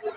in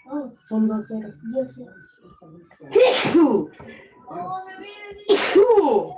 Oh, son dos ceros. Dios mío. Oh, me hubieras dicho.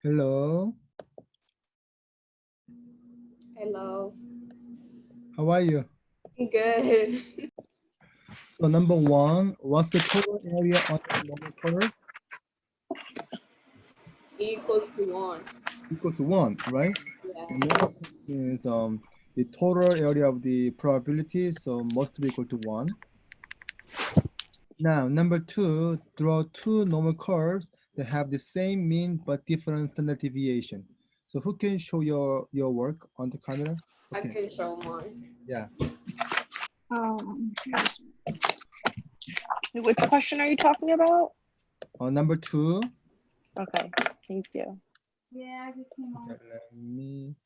Hello. Hello. How are you? Good. So number one, what's the total area on the normal curve? Equals to 1. Equals to 1, right? Yeah. And number two is the total area of the probability, so must be equal to 1. Now, number two, draw two normal curves that have the same mean but different standard deviation. So who can show your work on the camera? I can show mine. Yeah. Which question are you talking about? Number two. Okay, thank you. Yeah, I just came on. Okay, let me.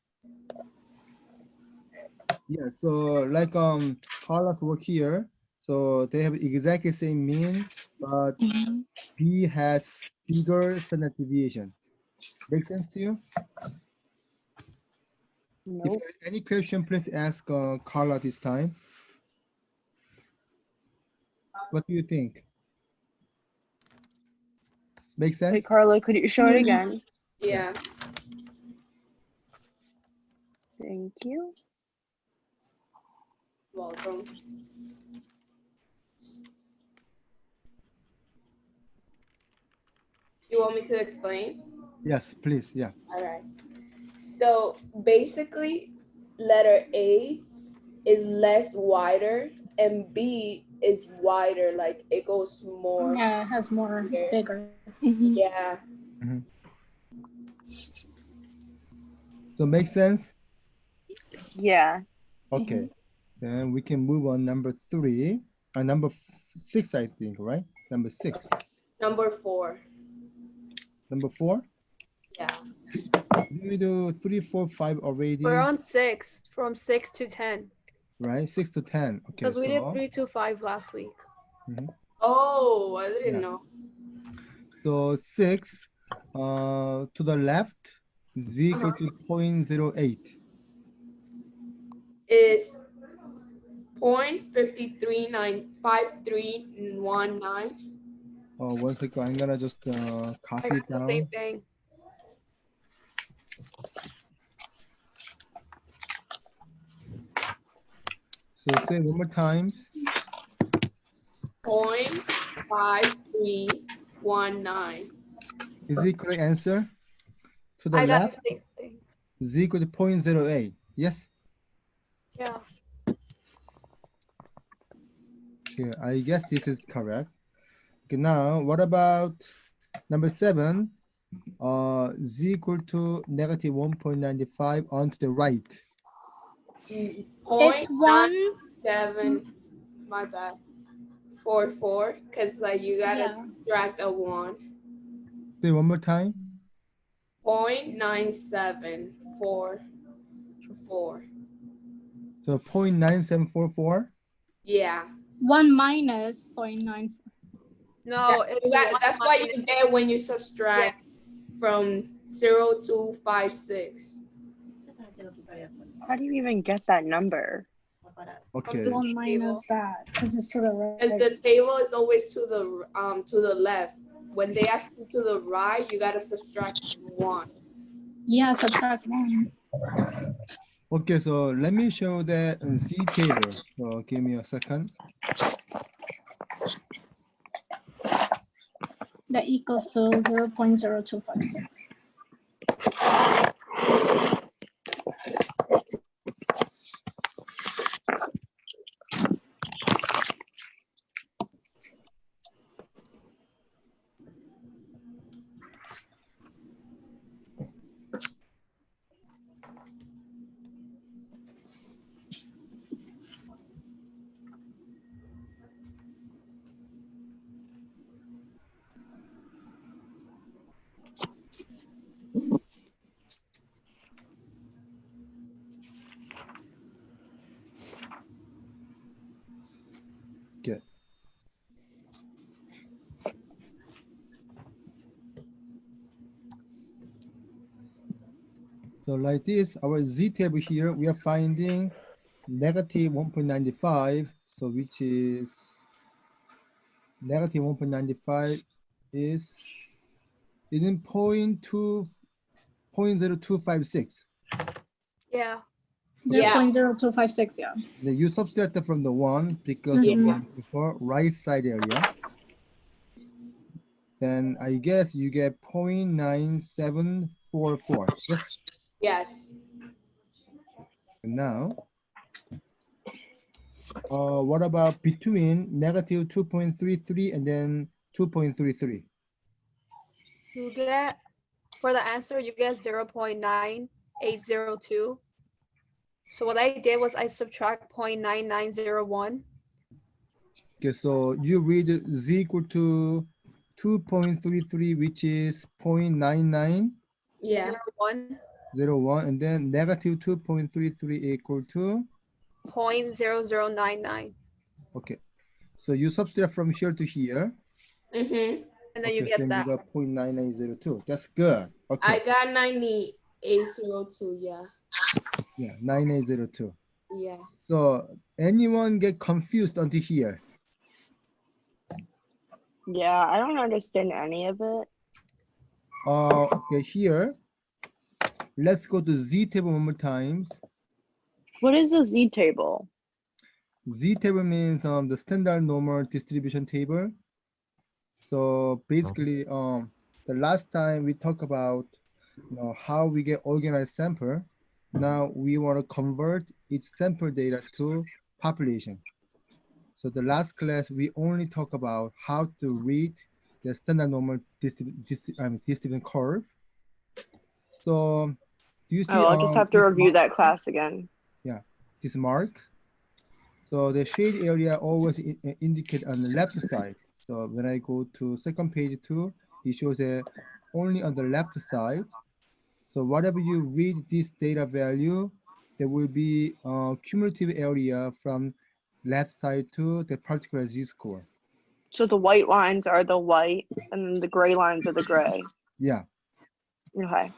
Yeah, so like Carla's work here, so they have exactly same mean, but B has bigger standard deviation. Make sense to you? If Nope. you have any question, please ask Carla this time. What do you think? Make sense? Wait, Carla, could you show it again? Yeah. Thank you. Welcome. You want me to explain? Yes, please. Yeah. All right. So basically, letter A is less wider and B is wider, like it goes more. Yeah, it has more, it's bigger. Yeah. So make sense? Yeah. Okay. Then we can move on number three. Number 6, I think, right? Number 6. Number 4. Number 4. Yeah. Did we do 3, 4, 5 already? We're on 6, from 6 to 10. Right, 6 to 10. Okay, Because we did 3 to 5 last week. Oh, I didn't Yeah. know. So 6 to the left is equal to 0.08. Is 0.5319. One second, I'm gonna just I copy got it the same down. thing. So say one more time. 0.5319. Is the correct answer? To the I got left the same thing. is equal to 0.08. Yes? Yeah. Okay, I guess this is correct. Okay, now what about number 7? Z equal to negative 1.95 onto the right. It's 0.97. My bad. 44, because like you gotta subtract a 1. Say one more time. 0.9744. So 0.9744. Yeah. 1 minus 0.9. No, That's what you get when you subtract from 0 to 56. How do you even get that number? Okay. 1 minus that, because it's to the right. Because the table is always to the left. When they ask you to the right, you gotta subtract 1. Yeah, subtract 1. Okay, so let me show the Z table. So give me a second. That equals to 0.0256. Okay. So like this, our Z table here, we are finding negative 1.95. So which is negative 1.95 is in 0.2 0.0256. Yeah. Yeah. 0.0256, yeah. Then you subtract that from the 1 because of Mhm. for right side area. Then I guess you get 0.9744. Yes. Yes. And now, what about between negative 2.33 and then 2.33? You get, for the answer, you get 0.9802. So what I did was I subtract 0.9901. Okay, so you read z equal to 2.33, which is 0.9901, Yeah. 01, and then negative 2.33 equal to, 0.0099. okay. So you subtract from here to here. Mm-hmm. And then Okay, you get so you that. got 0.9902. That's good. Okay. I got 9802. Yeah. Yeah, 9802. Yeah. So anyone get confused until here? Yeah, I don't understand any of it. Okay, here. Let's go to Z table one more times. What is a Z table? Z table means the standard normal distribution table. So basically, the last time we talked about how we get organized sample. Now we want to convert its sample data to population. So the last class we only talk about how to read the standard normal distribution curve. So do you see? Oh, I'll just have to this review mark? that class again. Yeah, this mark. So the shade area always indicate on the left side. So when I go to second page 2, it shows that only on the left side. So whatever you read this data value, there will be a cumulative area from left side to the particular z-score. So the white lines are the white and the gray lines are the gray. Yeah. Okay.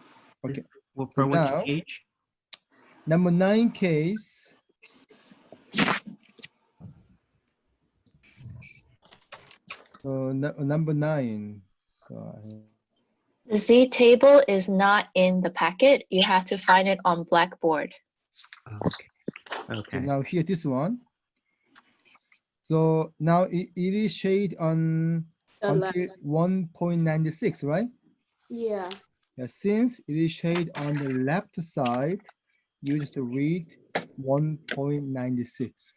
Okay. Well, for So which now, page? number 9 case. So number 9. So The Z table is not in the packet. You have to find it on Blackboard. Okay. so Okay. now here, this one. So now it is shade on The left. until 1.96, right? Yeah. Yeah, since it is shade on the left side, you just read 1.96.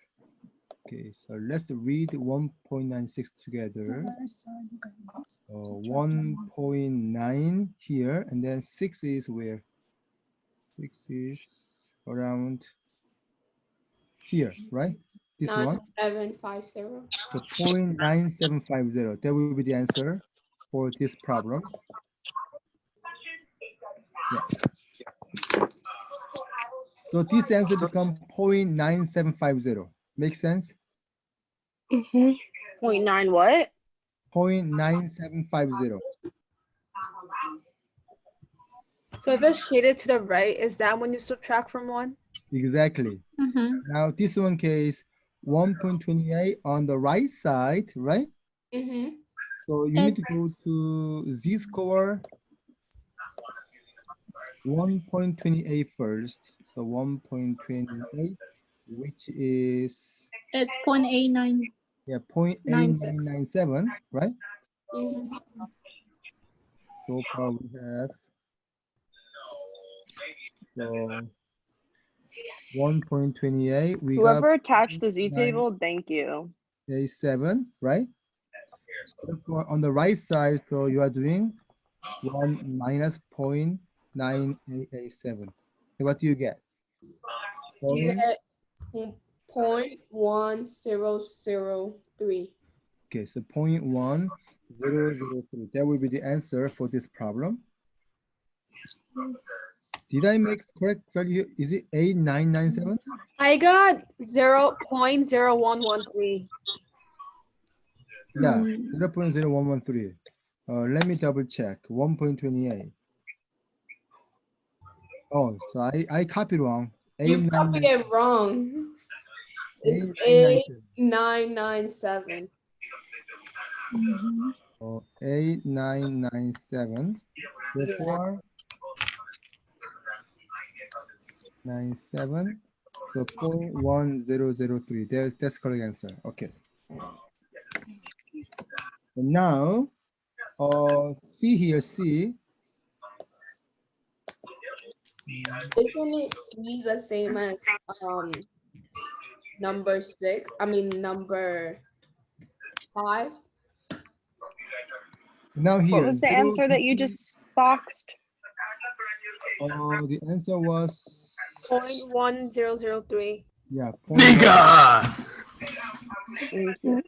Okay, so let's read 1.96 together. So 1.9 here, and then 6 is where? 6 is around here, right? This one. 9750. So 0.9750. That will be the answer for this problem. Yeah. So this answer becomes 0.9750. Make sense? 0.9 what? 0.9750. So if it's shaded to the right, is that when you subtract from 1? Exactly. Now this one case 1.28 on the right side, right? Mm-hmm. So you need to go to z-score 1.28 first. So 1.28, which is It's 0.89. yeah 0.8997, right? Mm-hmm. So far we have so 1.28. We got Whoever attached the Z table, thank you. 0.87, right? Therefore, on the right side, so you are doing 1 minus 0.9887. So what do you get? You Point, get 0.1003. okay, so 0.1003. That will be the answer for this problem. Did I make correct value? Is it 8997? I got 0.0113. Yeah, 0.0113. Let me double check. 1.28. Oh, so I copied wrong. You copied it wrong. It's 8997. 8997. Oh, 8997. Therefore, 97. So 0.1003. That's correct answer. Okay. And now, C here, C. Isn't it C the same as number 6? I mean number 5. Now here. What was the 0 answer that you to- just boxed? The answer was 0.1003. yeah. Thank you.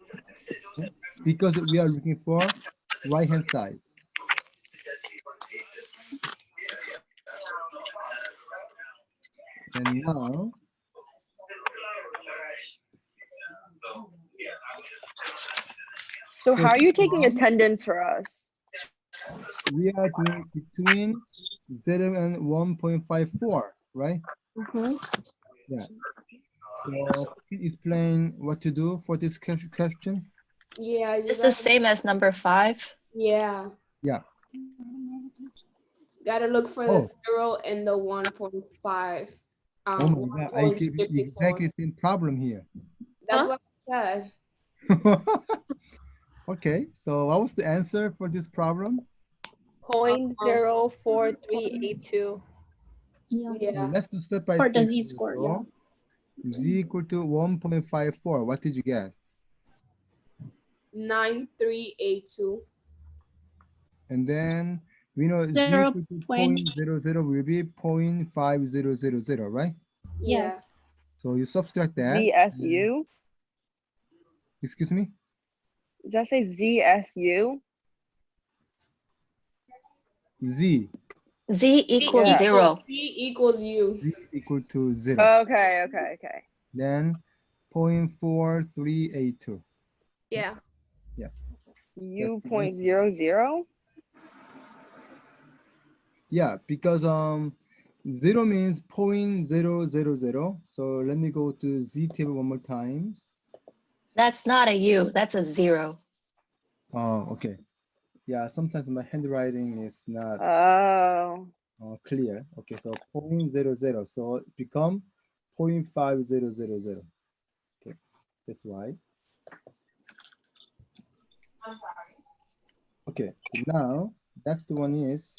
Because we are looking for right hand side. And now So how are you taking attendance for us? we are doing between 0 and 1.54, right? Yeah. So explain what to do for this question. Yeah, you It's the gotta, same as number 5. yeah. Yeah. Gotta look for Oh. the 0 and the 1.5. Oh my God, I gave you 1.54. exactly the same problem here. That's Huh? what I said. Okay, so what was the answer for this problem? 0.04382. Yeah. Yeah. Let's do step by For step. the z-score, yeah. Z equal to 1.54. What did you get? 9382. And then we know Z Zero equal to point- 0.00 will be 0.5000, right? Yeah. Yes. So you subtract that. ZSU? Excuse me? Does that say ZSU? Z. Z equals Yeah. 0. Z equals U. Z equal to 0. Okay. Then 0.4382. Yeah. U That's point nice. 00? Yeah, because 0 means 0.000. So let me go to Z table one more time. That's not a U, that's a 0. Oh, okay. Yeah, sometimes my handwriting is not Oh. clear. Okay, so 0.00. So it become 0.5000. Okay, that's why. Okay, now next one is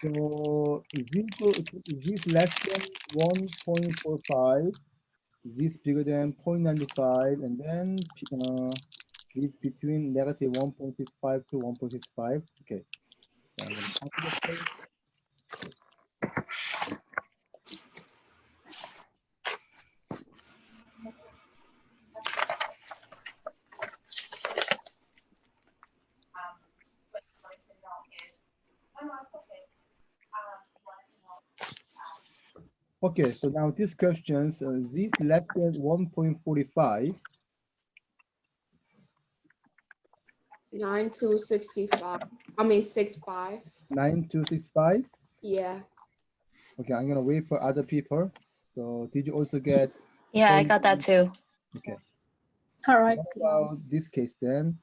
so z is less than 1.45, z is bigger than 0.95, and then is between negative 1.65 to 1.65. Okay, so I'm gonna copy the code. Okay, so now this questions z is less than 1.45. 9265. I mean 65. 9265. Yeah. Okay, I'm gonna wait for other people. So did you also get? Yeah, I got that too. Okay. Correct. What about this case then?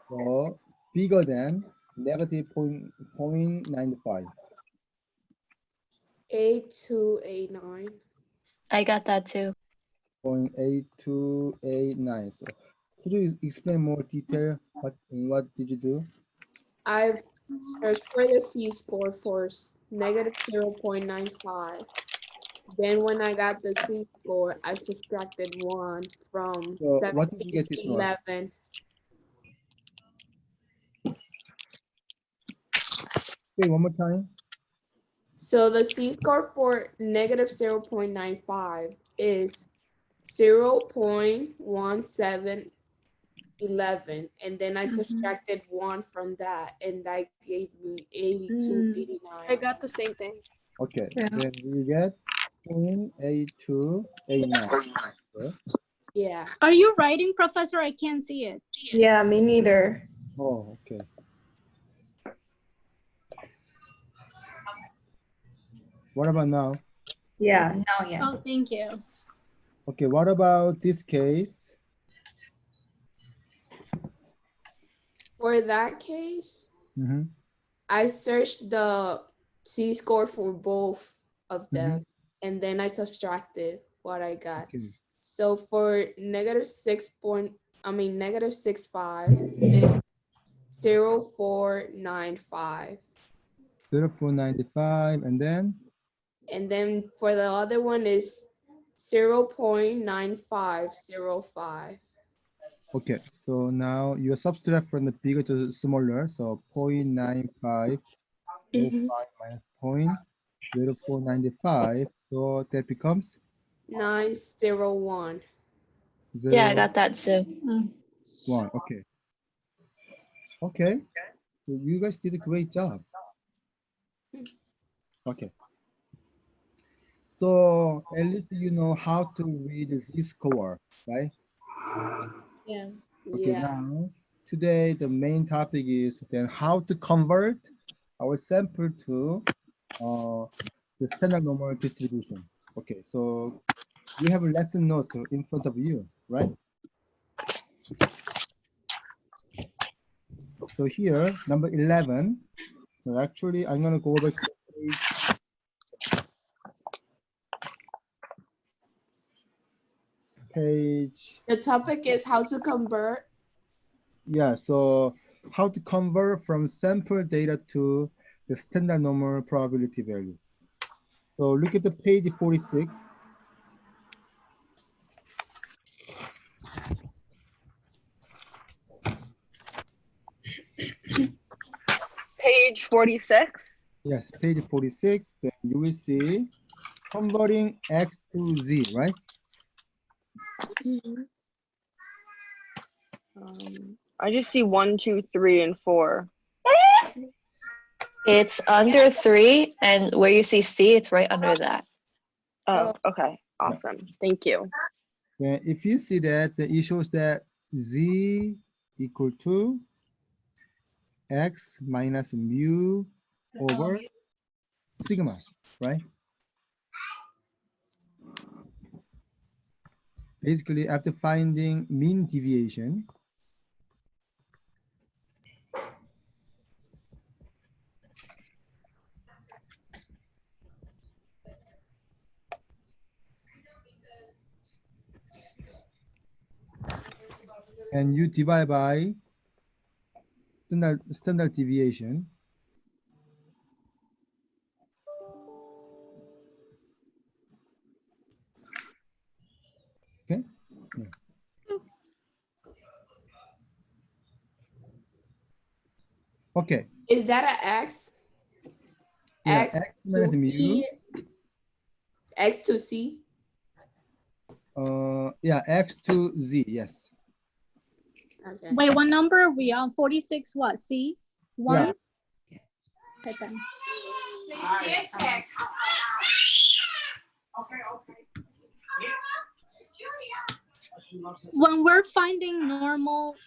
So bigger than negative 0.95. 8289. I got that too. 0.8289. So could you explain more detail? What did you do? I searched for the z-score for negative 0.95. Then when I got the z-score, I subtracted 1 from So what did you get this one? 11. Wait, one more time. So the z-score for negative 0.95 is 0.1711, and then I subtracted 1 from that, and that gave me 8289. I got the same thing. Okay, Yeah. then we get 0.8289. Yeah. Are you writing, Professor? I can't see it. Yeah, me neither. Oh, okay. What about now? Yeah, now yeah. Oh, thank you. Okay, what about this case? For that case, Mm-hmm. I searched the z-score for both of them, and then I subtracted what I got. Okay. So for negative 6.5, it's 0.495. 0.495, and then And then for the other one is 0.9505. okay. So now you subtract from the bigger to smaller. So 0.9505 minus 0.0495. So that becomes 901. Yeah, I 0, got that too. 1. Okay. Okay. So you guys did a great job. Okay. So at least you know how to read the z-score, right? Yeah. Okay, Yeah. now today the main topic is then how to convert our sample to the standard normal distribution. Okay, so you have a lesson note in front of you, right? So here, number 11. So actually, I'm gonna go over to page. The topic is how to convert. Yeah, so how to convert from sample data to the standard normal probability value. So look at the page 46. Page 46. Yes, page 46. Then you will see converting X to Z, right? I just see 1, 2, 3, and 4. It's under 3, and where you see C, it's right under that. Oh, okay. Awesome. Thank you. Then if you see that, it shows that Z equal to X minus mu over sigma, right? Basically, after finding mean deviation, and you divide by standard deviation. Okay. Yeah. Okay. Is that an X? Yeah, X X minus to mu. P, X to C? Yeah, X to Z, yes. Okay. Wait, what number are we on? 46 what? C? 1? Yeah. Okay, then. When we're finding normal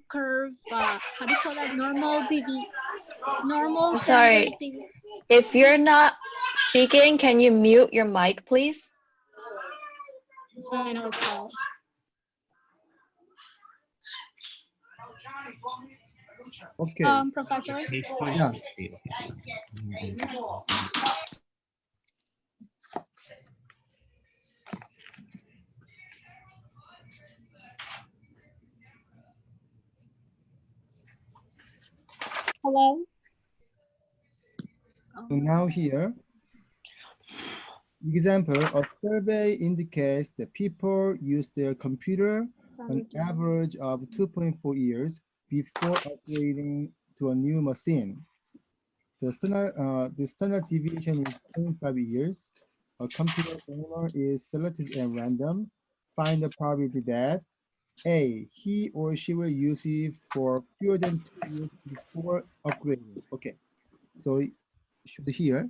curve, how do you call that? Normal I'm sorry. standard deviation. If you're not speaking, can you mute your mic, please? I know it's called. Okay. Professor. Yeah. Hello? So now here, example, a survey indicates that people use their computer an average of 2.4 years before upgrading to a new machine. The standard deviation is 25 years. A computer owner is selected at random. Find the probability that A, he or she will use it for fewer than 2 years before upgrading. Okay, so it should here.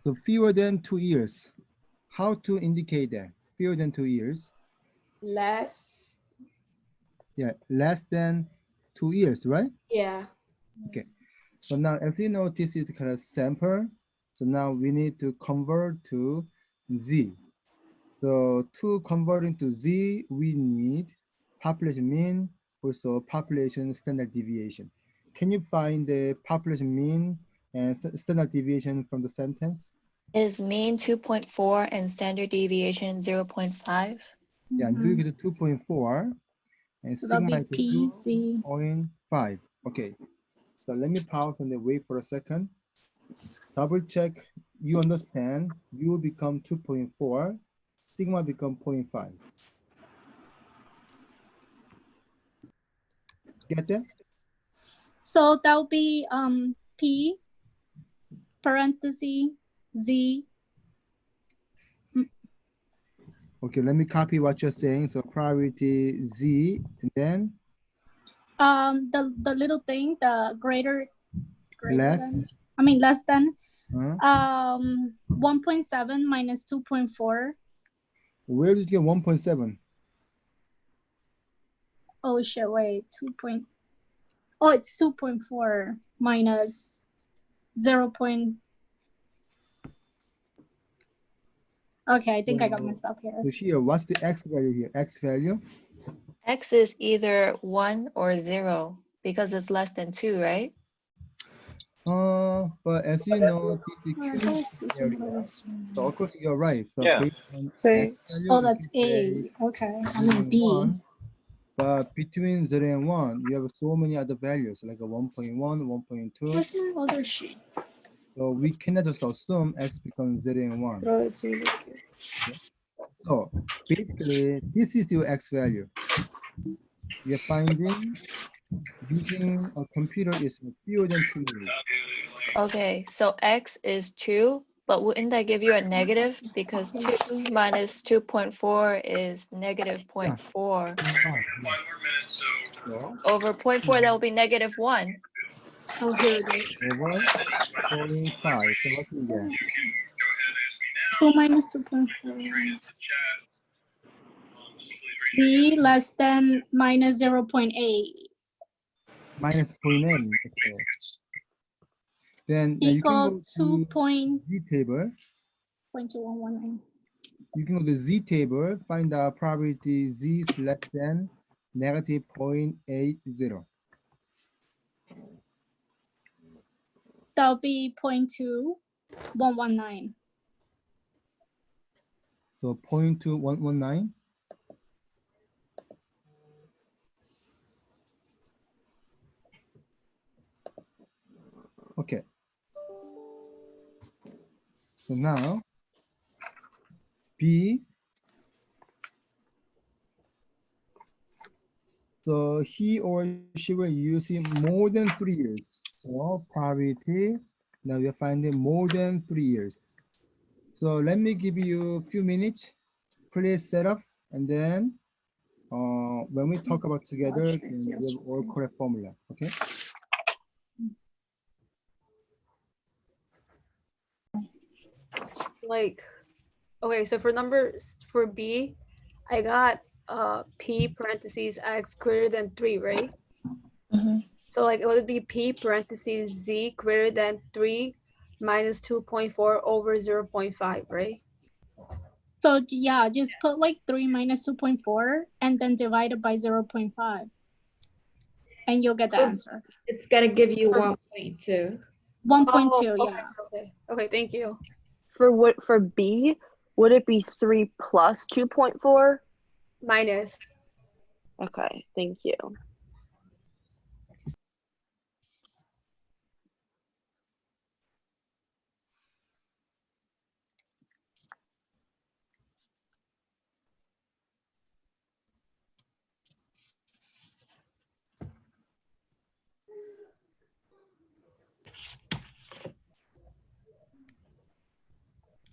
So fewer than 2 years. How to indicate that? Fewer than 2 years. Less. Yeah, less than 2 years, right? Yeah. Okay. So now, as you know, this is kind of sample. So now we need to convert to Z. So to convert into Z, we need population mean, also population standard deviation. Can you find the population mean and standard deviation from the sentence? Is mean 2.4 and standard deviation 0.5? Yeah, mu equal to 2.4 and So that'll sigma be equal P, C. to 0.5. Okay, so let me pause and then wait for a second. Double check you understand. U become 2.4, sigma become 0.5. Get that? So that'll be P parenthesis Z. Okay, let me copy what you're saying. So probability Z, and then The little thing, the greater less. than, I mean less than 1.7 minus 2.4. Where did you get 1.7? Oh shit, wait, oh, it's 2.4 minus 0. Okay, I think I got messed up here. So here, what's the X value here? X value? X is either 1 or 0 because it's less than 2, right? But as you know, this is area. So of course you're right. So Yeah. based on Say- X value, Oh, you that's can say A. Okay, I 0 mean and B. 1. But between 0 and 1, you have so many other values, like a 1.1, 1.2. What's my other sheet? So we cannot just assume X becomes 0 and 1. So basically, this is your X value. You're finding using a computer is fewer than 2 years. Okay, so X is 2, but wouldn't that give you a negative? Because 2 minus 2.4 is negative 0.4. So Over 0.4, that will be negative 1. Oh, here it is. over 0.5. So what do we get? 2 minus 2.4. B less than minus 0.8. Minus 0.8. Okay. Then now you can Equal go to to Z table. 0.2119. You can go to Z table, find the probability Z is less than negative 0.80. That'll be 0.2119. So 0.2119. Okay. So now B. So he or she will use it more than 3 years. So probability, now we're finding more than 3 years. So let me give you a few minutes, please set up, and then when we talk about together, then we have all correct formula, okay? Like, okay, so for B, I got P parentheses X greater than 3, right? Mhm. So like it would be P parentheses Z greater than 3 minus 2.4 over 0.5, right? So yeah, just put like 3 minus 2.4 and then divide it by 0.5. And you'll get the answer. It's gonna give you 1.2. 1.2, Oh, yeah. Okay, thank you. For B, would it be 3 plus 2.4? Minus. Okay, thank you.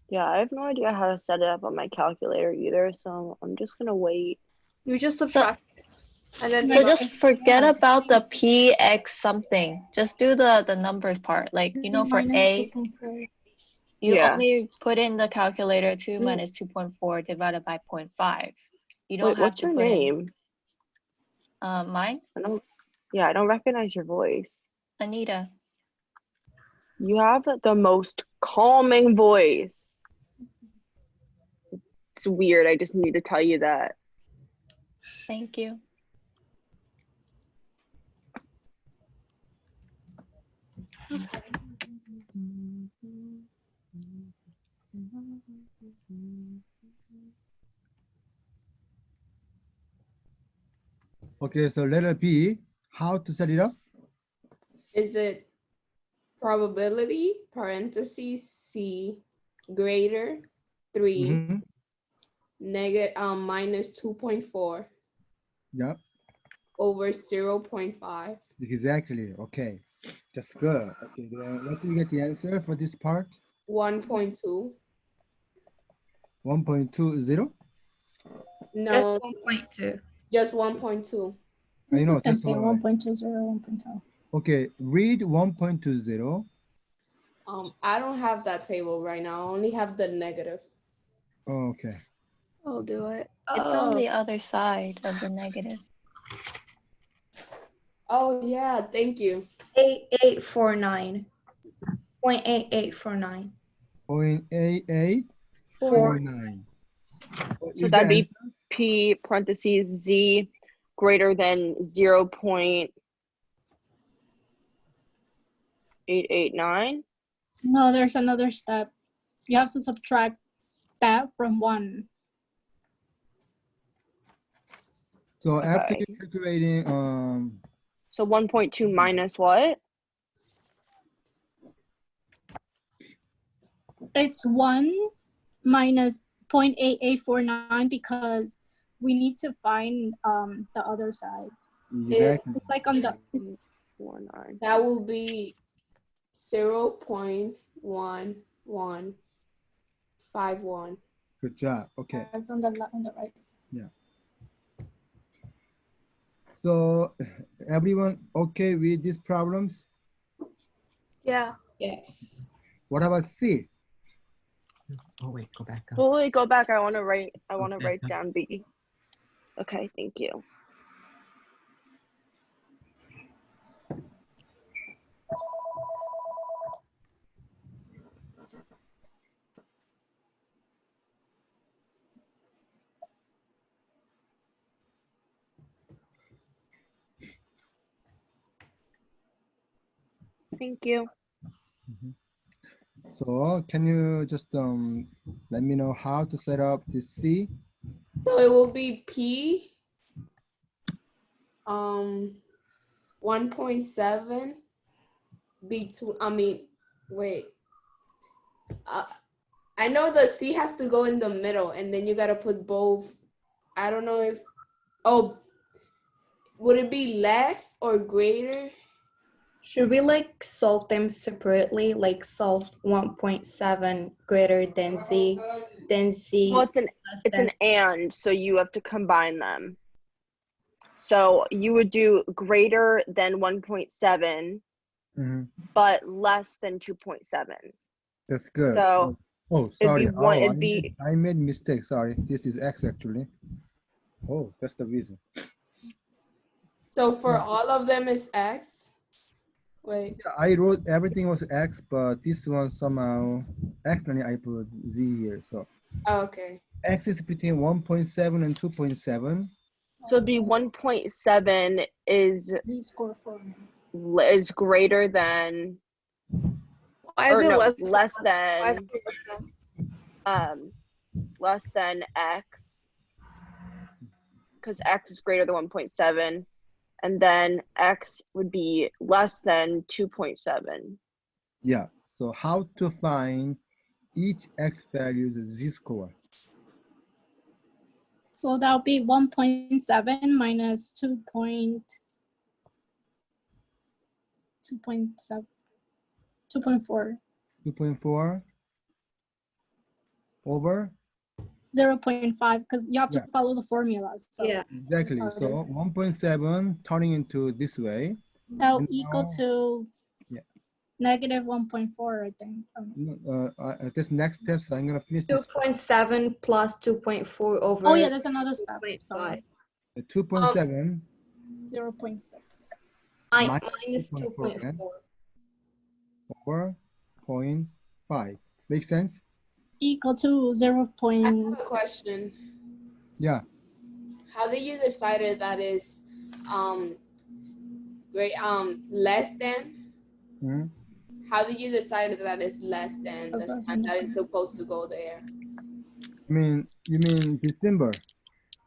Yeah, I have no idea how to set it up on my calculator either, so I'm just gonna wait. You just subtract and then So just forget about the px something. Just do the numbers part. Like, you know, for A, 2.4. you Yeah. only put in the calculator 2 minus 2.4 divided by 0.5. You don't Wait, have what's to your put name? in mine, I don't recognize your voice. Anita. You have the most calming voice. It's weird. I just need to tell you that. Thank you. Okay, so letter B, how to set it up? Is it probability, parentheses, C, greater 3, Mhm. minus 2.4 Yeah, over 0.5. exactly. Okay, that's good. Okay, then what do you get the answer for this part? 1.2. 1.20? No, 1.2. just 1.2. I It's know, the same that's thing, why. 1.20, 1.2. Okay, read 1.20. I don't have that table right now. I only have the negative. Oh, okay. I'll do it. It's on the other side of the negative. Oh yeah, thank you. 8849. 0.8849. 0.8849. So Is that'd the be P parentheses Z greater than 0.889. No, there's another step. You have to subtract that from 1. So after Okay. calculating, So 1.2 minus what? It's 1 minus 0.8849 because we need to find the other side. exactly. It's like on the, it's 49. That will be 0.1151. Good job. Okay. it's on the right. So everyone okay with these problems? Yeah. Yes. What about C? Oh wait, go back up. Oh, wait, go back. I want to write Okay. down B. Okay, thank you. Thank you. So can you just let me know how to set up this C? So it will be P 1.7 between, wait. I know the C has to go in the middle and then you gotta put both. I don't know if, would it be less or greater? Should we like solve them separately? Like solve 1.7 greater than Z, then Z Well, less it's than. an and, so you have to combine them. So you would do greater than 1.7, but less than 2.7. That's good. So oh, it'd sorry. be one. Oh, It'd be I made mistake. Sorry. This is X actually. Oh, that's the reason. So for all of them is X. Wait. Yeah, I wrote everything was X, but this one somehow accidentally I put Z here. So Okay. X is between 1.7 and 2.7. so it'd be 1.7 is Z-score for greater than, Why is or it no, less less Why is than it less less than X, because X is greater than 1.7, and then X would be less than 2.7. Yeah. So how to find each X value's Z-score? So that'll be 1.7 minus 2.7. 2.4. 2.4 over 0.5 because you have to Yeah. follow the formulas. So Yeah. exactly. So 1.7 turning into this way. that'll And equal now- to Yeah. negative 1.4, I think. This next step, so I'm gonna finish this. 2.7 plus 2.4 over. Oh yeah, there's another step. 2.5. Sorry. 2.7 0.6. Minus 2.4 2.4. over 0.5. Make sense? equal to 0. I have a question. Yeah. How did you decide that is great less than? Mhm. How did you decide that is less than the sign that is supposed to go there? You mean December?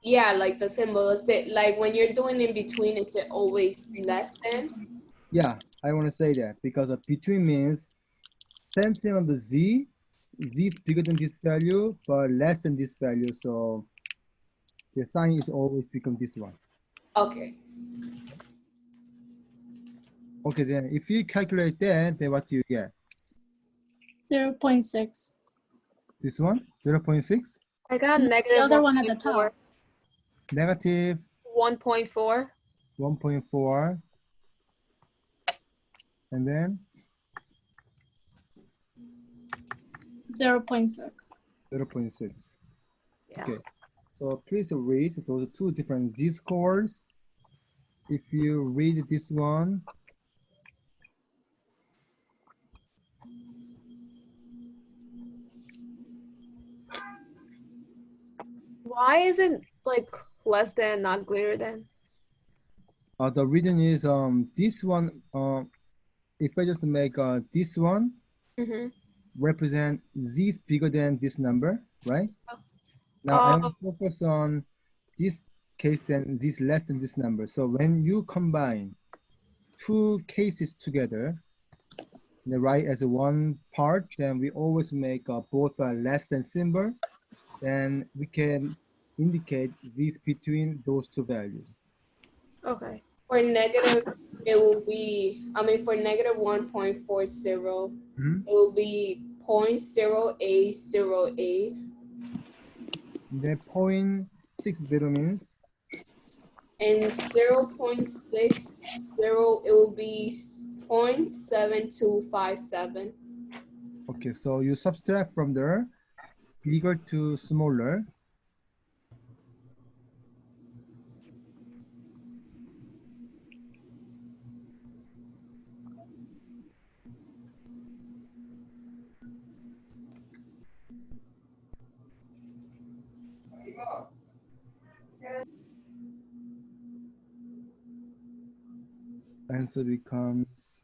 Yeah, like the symbol is it like when you're doing in between, is it always less than? Yeah, I want to say that because between means something on the z is bigger than this value but less than this value, so the sign is always become this one. Okay. Okay, then if you calculate that, then what do you get? 0.6. This one, 0.6? I got The negative other one at the 1.4. top. Negative 1.4. 1.4. And then 0.6. 0.6. Yeah. Okay, so please read those two different z-scores. If you read this one, Why is it like less than, not greater than? the reason is this one, if I just make this one Mm-hmm. represent z is bigger than this number, right? Now I want to focus on this case, then z is less than this number. So when you combine two cases together, the right as one part, then we always make both a less than symbol. Then we can indicate z between those two values. Okay. For negative, it will be, for negative 1.40, Mhm. it will be 0.0808, The 0.60 means and 0.60, it will be 0.7257. okay. So you subtract from there, bigger to smaller. Answer becomes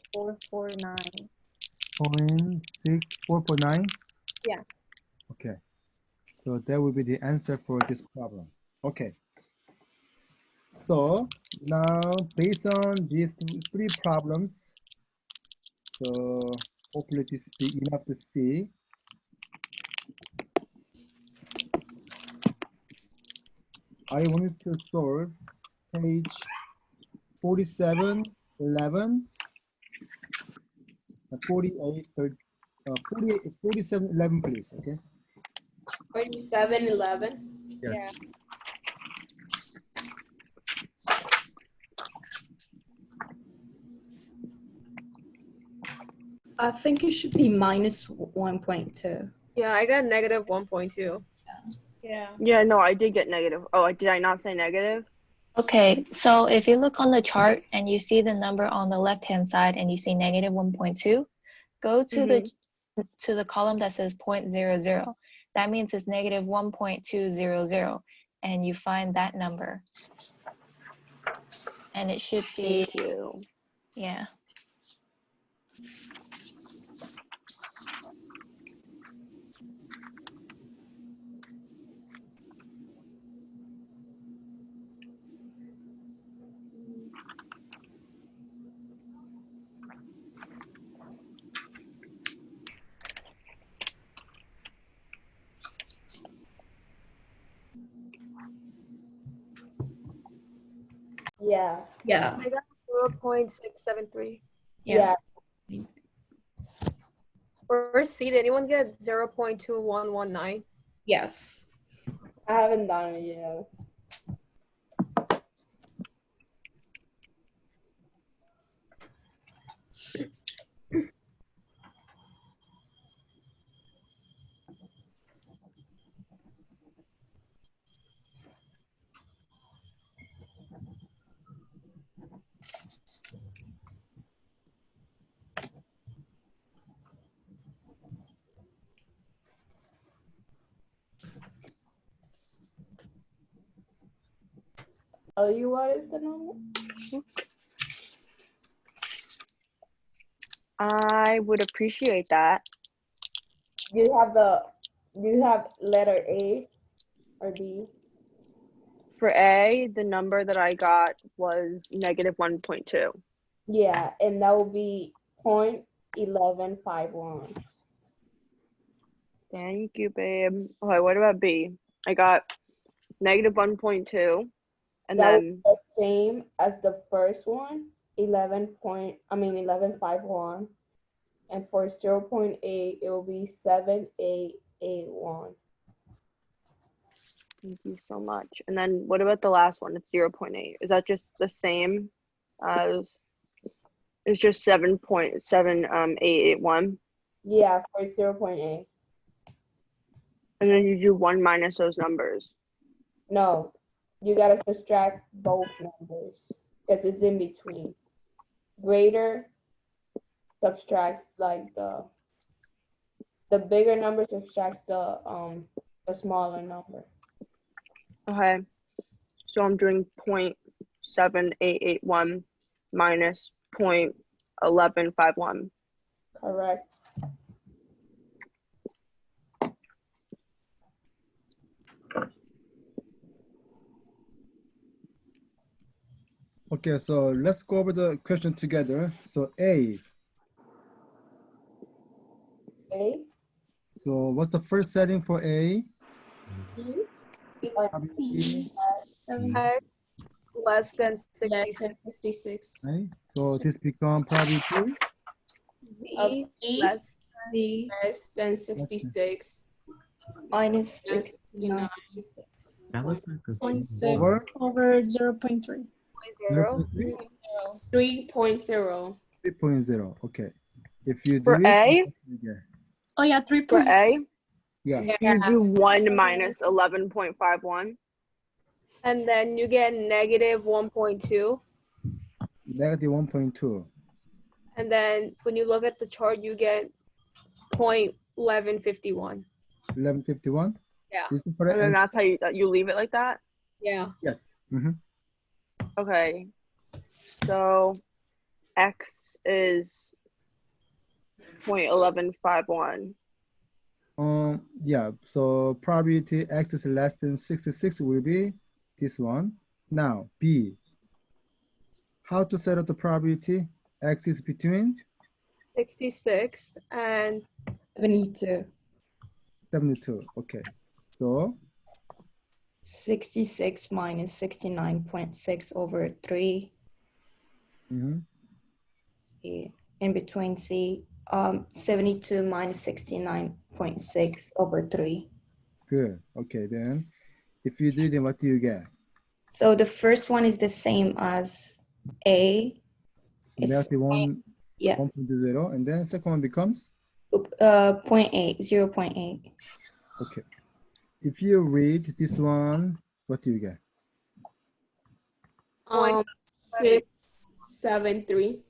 0.6449. 0.6449. Yeah. Okay. So that will be the answer for this problem. Okay. So now based on these three problems, so hopefully this be enough to see. I wanted to solve page 4711, 48, 4711, please. Okay. 4711. Yes. I think it should be minus 1.2. Yeah, I got negative 1.2. Yeah. Yeah, no, I did get negative. Oh, did I not say negative? Okay, so if you look on the chart and you see the number on the left-hand side and you see negative 1.2, go to the column that says 0.00. That means it's negative 1.200, and you find that number. And it should be, Thank you. yeah. Yeah. Yeah. I got 0.673. Yeah. For C, did anyone get 0.2119? Yes. I haven't done it yet. tell you what is the number? I would appreciate that. You have letter A or B? For A, the number that I got was negative 1.2. Yeah, and that will be 0.1151. Thank you, babe. Okay, what about B? I got negative 1.2, and That then was the same as the first one, 11.51. And for 0.8, it will be 7881. thank you so much. And then what about the last one? It's 0.8. Is that just the same as? It's just 7.7881, Yeah, for 0.8. and then you do 1 minus those numbers. No, you gotta subtract both numbers because it's in between. Greater subtracts like the bigger number subtracts the smaller number. Okay, so I'm doing 0.7881 minus 0.1151. Correct. Okay, so let's go over the question together. So A. A. So what's the first setting for A? Probability, X less than Less 66. than 56. right? So this become probability Of Z C less Z less than 66. minus And 69. That was not good. 0.6 over over 0.3. 0. 0.3, 3.0. 3.0. Okay. If you do For it, A, yeah. Oh yeah, 3 for points. A, Yeah. you do 1 minus 11.51. And then you get negative 1.2. Negative 1.2. And then when you look at the chart, you get 0.1151. 1151. Yeah. Is the correct And then answer? that's how you leave it like that? Yeah. Yes. Mm-hmm. Okay. So X is 0.1151. Yeah, so probability X is less than 66 will be this one. Now, B. How to set up the probability? X is between 66 and 72. 72. Okay. So 66 minus 69.6 over 3. mhm, C. In between C. 72 minus 69.6 over 3. good. Okay, then if you do it, then what do you get? So the first one is the same as A. So It's negative yeah. 1.0, and then second one becomes 0.8, 0.8. okay. If you read this one, what do you get? 673.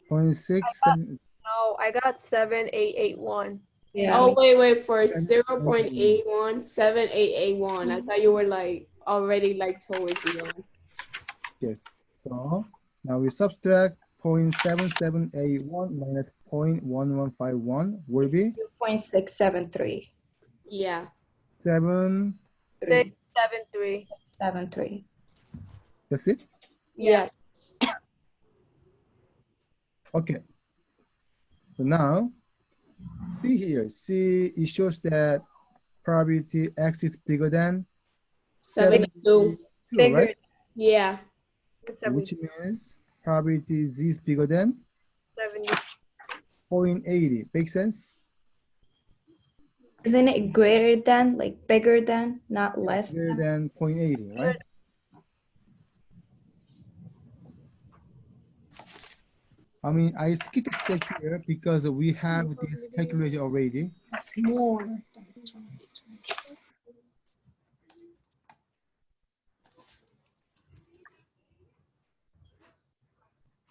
0.67. no, I got 7881. Yeah. Oh wait, for Seven- 0.81, 7881. I thought you were like already like towards the end. Yes. So now we subtract 0.7781 minus 0.1151 will be 2.673. Yeah. 7. 673. 73. That's it? Yeah. Yes. Okay. So now see here. See, it shows that probability X is bigger than 72. Bigger. right? Yeah. Which means probability Z is bigger than 70. 0.80. Make sense? Isn't it greater than, like bigger than, not less Bigger than? than 0.80, right? I mean, I skipped a step here because we have this calculation already. More.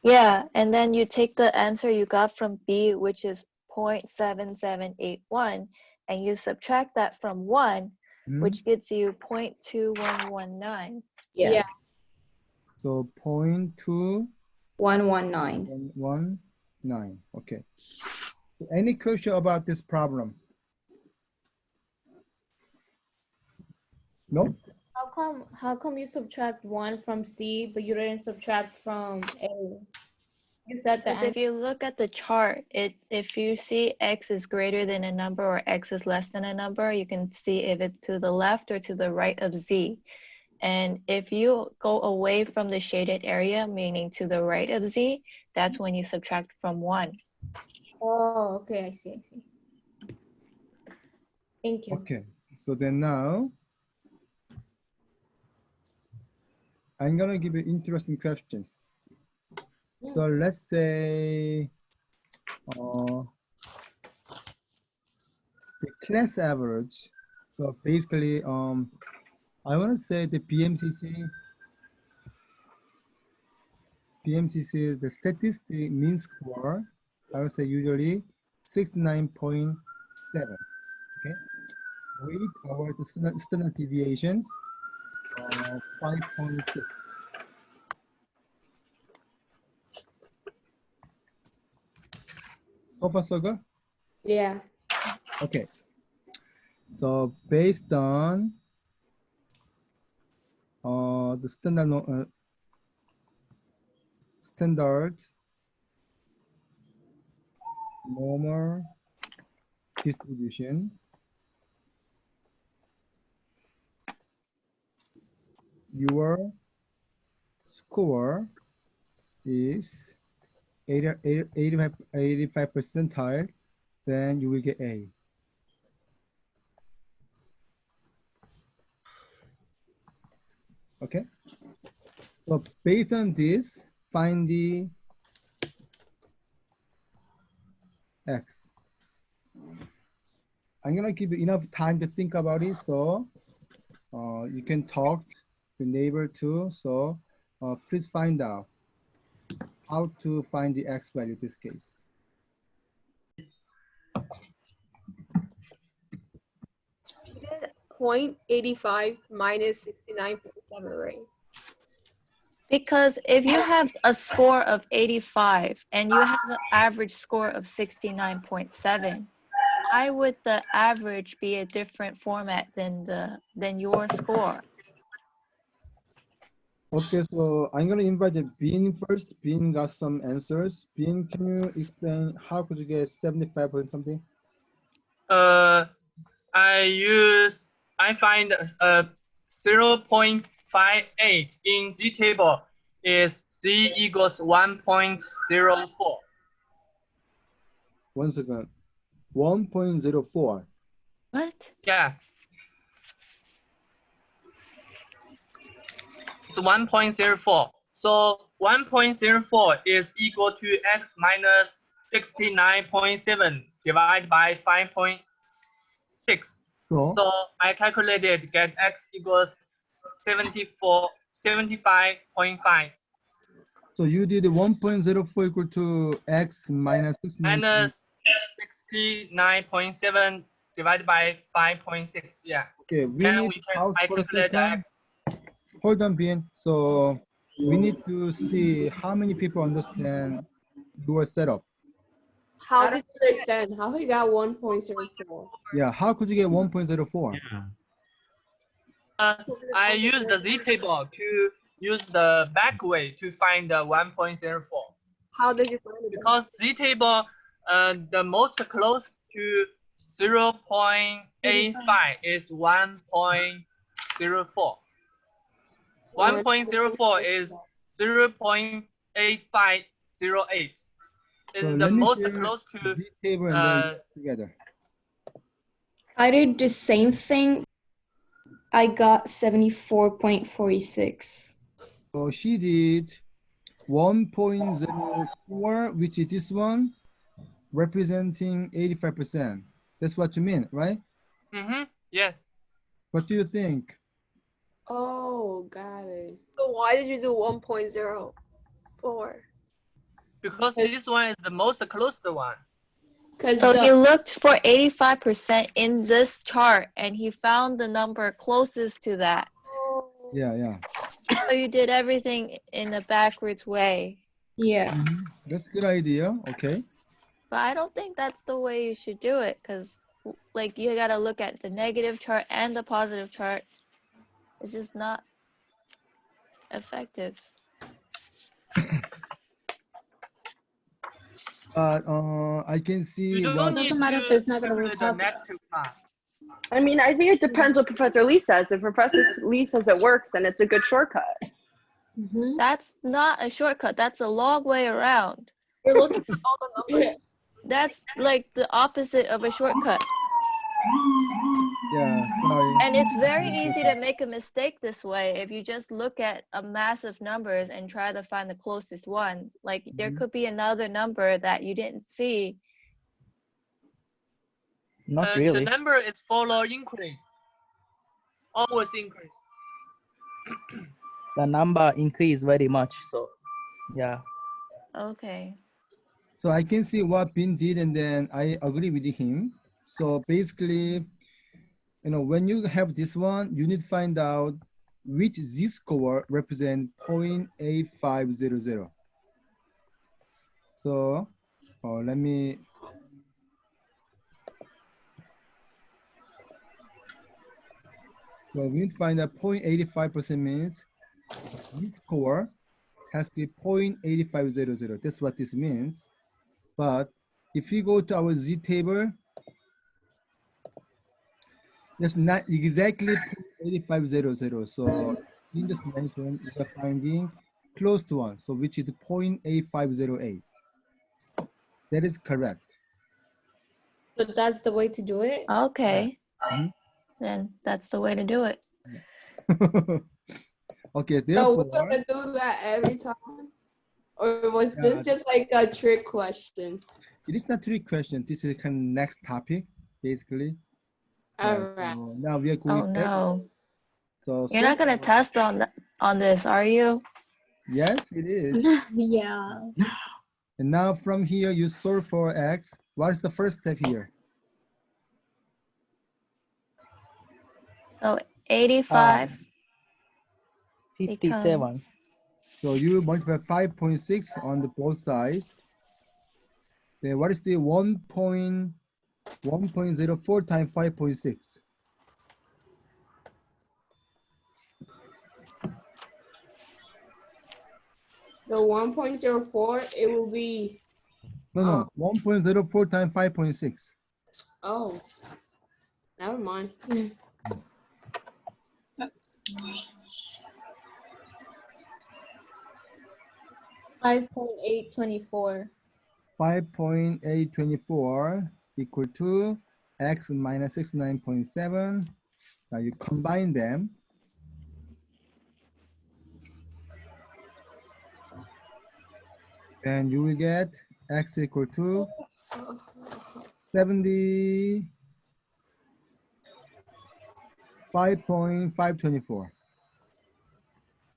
Yeah, and then you take the answer you got from B, which is 0.7781, and you subtract that from 1, Mhm. which gives you 0.2119. Yes. So 0.2119. 119. Okay. Any question about this problem? No? How come you subtract 1 from C, but you didn't subtract from A? You said the Because if you look at the chart, if you see x is greater than a number or x is less than a number, you can see if it's to the left or to the right of z. And if you go away from the shaded area, meaning to the right of z, that's when you subtract from 1. Oh, okay, I see. Thank you. Okay. So then now, I'm gonna give you interesting questions. So let's say the class average. So basically, I want to say the BMCC, the statistic mean score, I would say usually 69.7. Okay. With our standard deviations, 5.6. So far, so good? Yeah. Okay. So based on the standard normal distribution, your score is 85 percentile, then you will get A. Okay. So based on this, find the X. I'm gonna give you enough time to think about it, so you can talk to neighbor too. So please find out how to find the X value in this case. 0.85 minus 69.7, right? Because if you have a score of 85 and you have an average score of 69.7, why would the average be a different format than your score? Okay, so I'm gonna invite the Bean first. Bean got some answers. Bean, can you explain how could you get 75 point something? I find 0.58 in Z table is Z equals 1.04. 1 second. 1.04. What? Yeah. It's 1.04. So 1.04 is equal to x minus 69.7 divided by 5.6. So I calculated get x equals 75.5. So you did 1.04 equal to x minus 69. Minus 69.7 divided by 5.6. Yeah. Okay, we Then need pause I for a calculate the second. x. Hold on, Bean. So we need to see how many people understand your setup. I don't understand how he got 1.04. Yeah, how could you get 1.04? I use the Z table to use the back way to find the 1.04. How did you find it? Because Z table, the most close to 0.85 is 1.04. 1.04 is 0.8508. Is So the let me most share close to the table and then together. I did the same thing. I got 74.46. So she did 1.04, which is this one, representing 85%. That's what you mean, right? Mm-hmm. Yes. What do you think? Oh, got it. So why did you do 1.04? Because this one is the most closest one. So he looked for 85% in this chart and he found the number closest to that. Yeah, yeah. So you did everything in a backwards way. Yeah. That's a good idea. Okay. But I don't think that's the way you should do it, because like you gotta look at the negative chart and the positive chart. It's just not effective. I can You see don't what. need Doesn't matter if to it's negative or calculate the positive. negative part. I mean, I think it depends what Professor Lee says. If Professor Lee says it works, then it's a good shortcut. That's not a shortcut. That's a long way around. You're looking at all the numbers. That's like the opposite of a shortcut. Yeah, sorry. And it's very easy to make a mistake this way if you just look at a mass of numbers and try to find the closest ones. Like there could be another number that you didn't see. Not really. The number is follow increase. Always increase. The number increased very much. So, yeah. Okay. So I can see what Bin did, and then I agree with him. So basically, you know, when you have this one, you need to find out which z-score represent 0.8500. So let me. So we need to find out 0.85% means z-score has the 0.8500. That's what this means. But if you go to our z table, that's not exactly 0.8500. So in this mention, we are finding close to one, so which is 0.8508. That is correct. So that's the way to do it? Okay. Then that's the way to do it. Okay, So therefore. we're gonna do that every time? Or was this just like a trick question? It is not a trick question. This is kind of next topic, basically. All Yeah, right. so now we are Oh going back. no. So You're not gonna test on this, are you? Yes, it is. Yeah. And now from here, you solve for x. What is the first step here? So 85 57. becomes, So you multiply 5.6 on the both sides. Then what is the 1.04 times 5.6? The 1.04, it will be. No, 1.04 times 5.6. Oh, never mind. 5.824. 5.824 equal to x minus 69.7. Now you combine them. And you will get x equal to 75.524.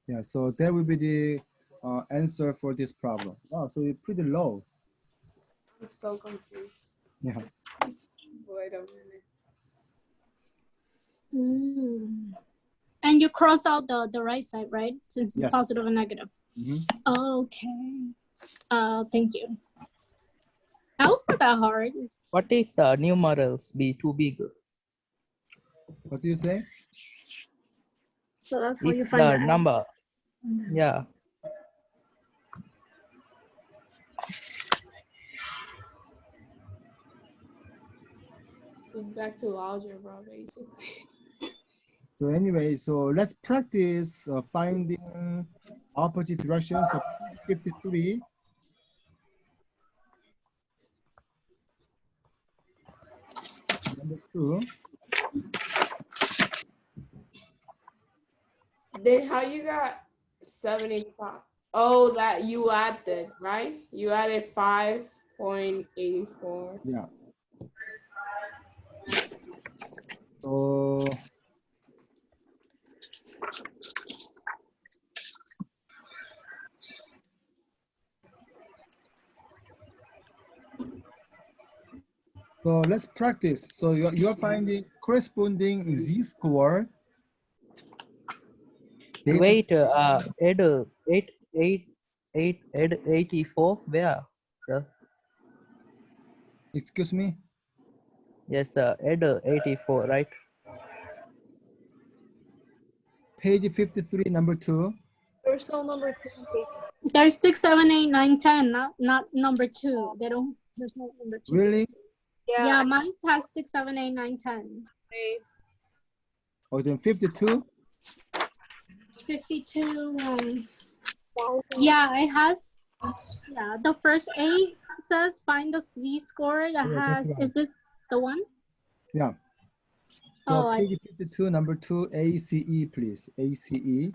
Yeah, so that will be the answer for this problem. Wow, so it's pretty low. I'm so confused. Yeah. Wait a minute. And you cross out the right side, right? Since it's Yes. positive and negative. Okay. Thank you. That was not that hard. What if the numerals be too big? What do you say? So that's how you If find the the x. number, yeah. Back to algebra, basically. So anyway, so let's practice finding opposite directions of 53. Number 2. Then how you got 75? Oh, that you added, right? You added 5.84. Yeah. So let's practice. So you're finding corresponding z-score Wait, Ed, 84, where? Yeah. Excuse me? Yes, Ed, 84, right? Page 53, number 2. There's no number 2 on page. There's 6, 7, 8, 9, 10, not number 2. They don't. There's no number 2. Really? Yeah, mine has 6, 7, 8, 9, 10. Oh, then 52? 52. Yeah, it has. Yeah, the first A says find the z-score that Yeah, has. that's right. Is this the one? Yeah. So Oh, page 52, number 2, ACE, please. ACE.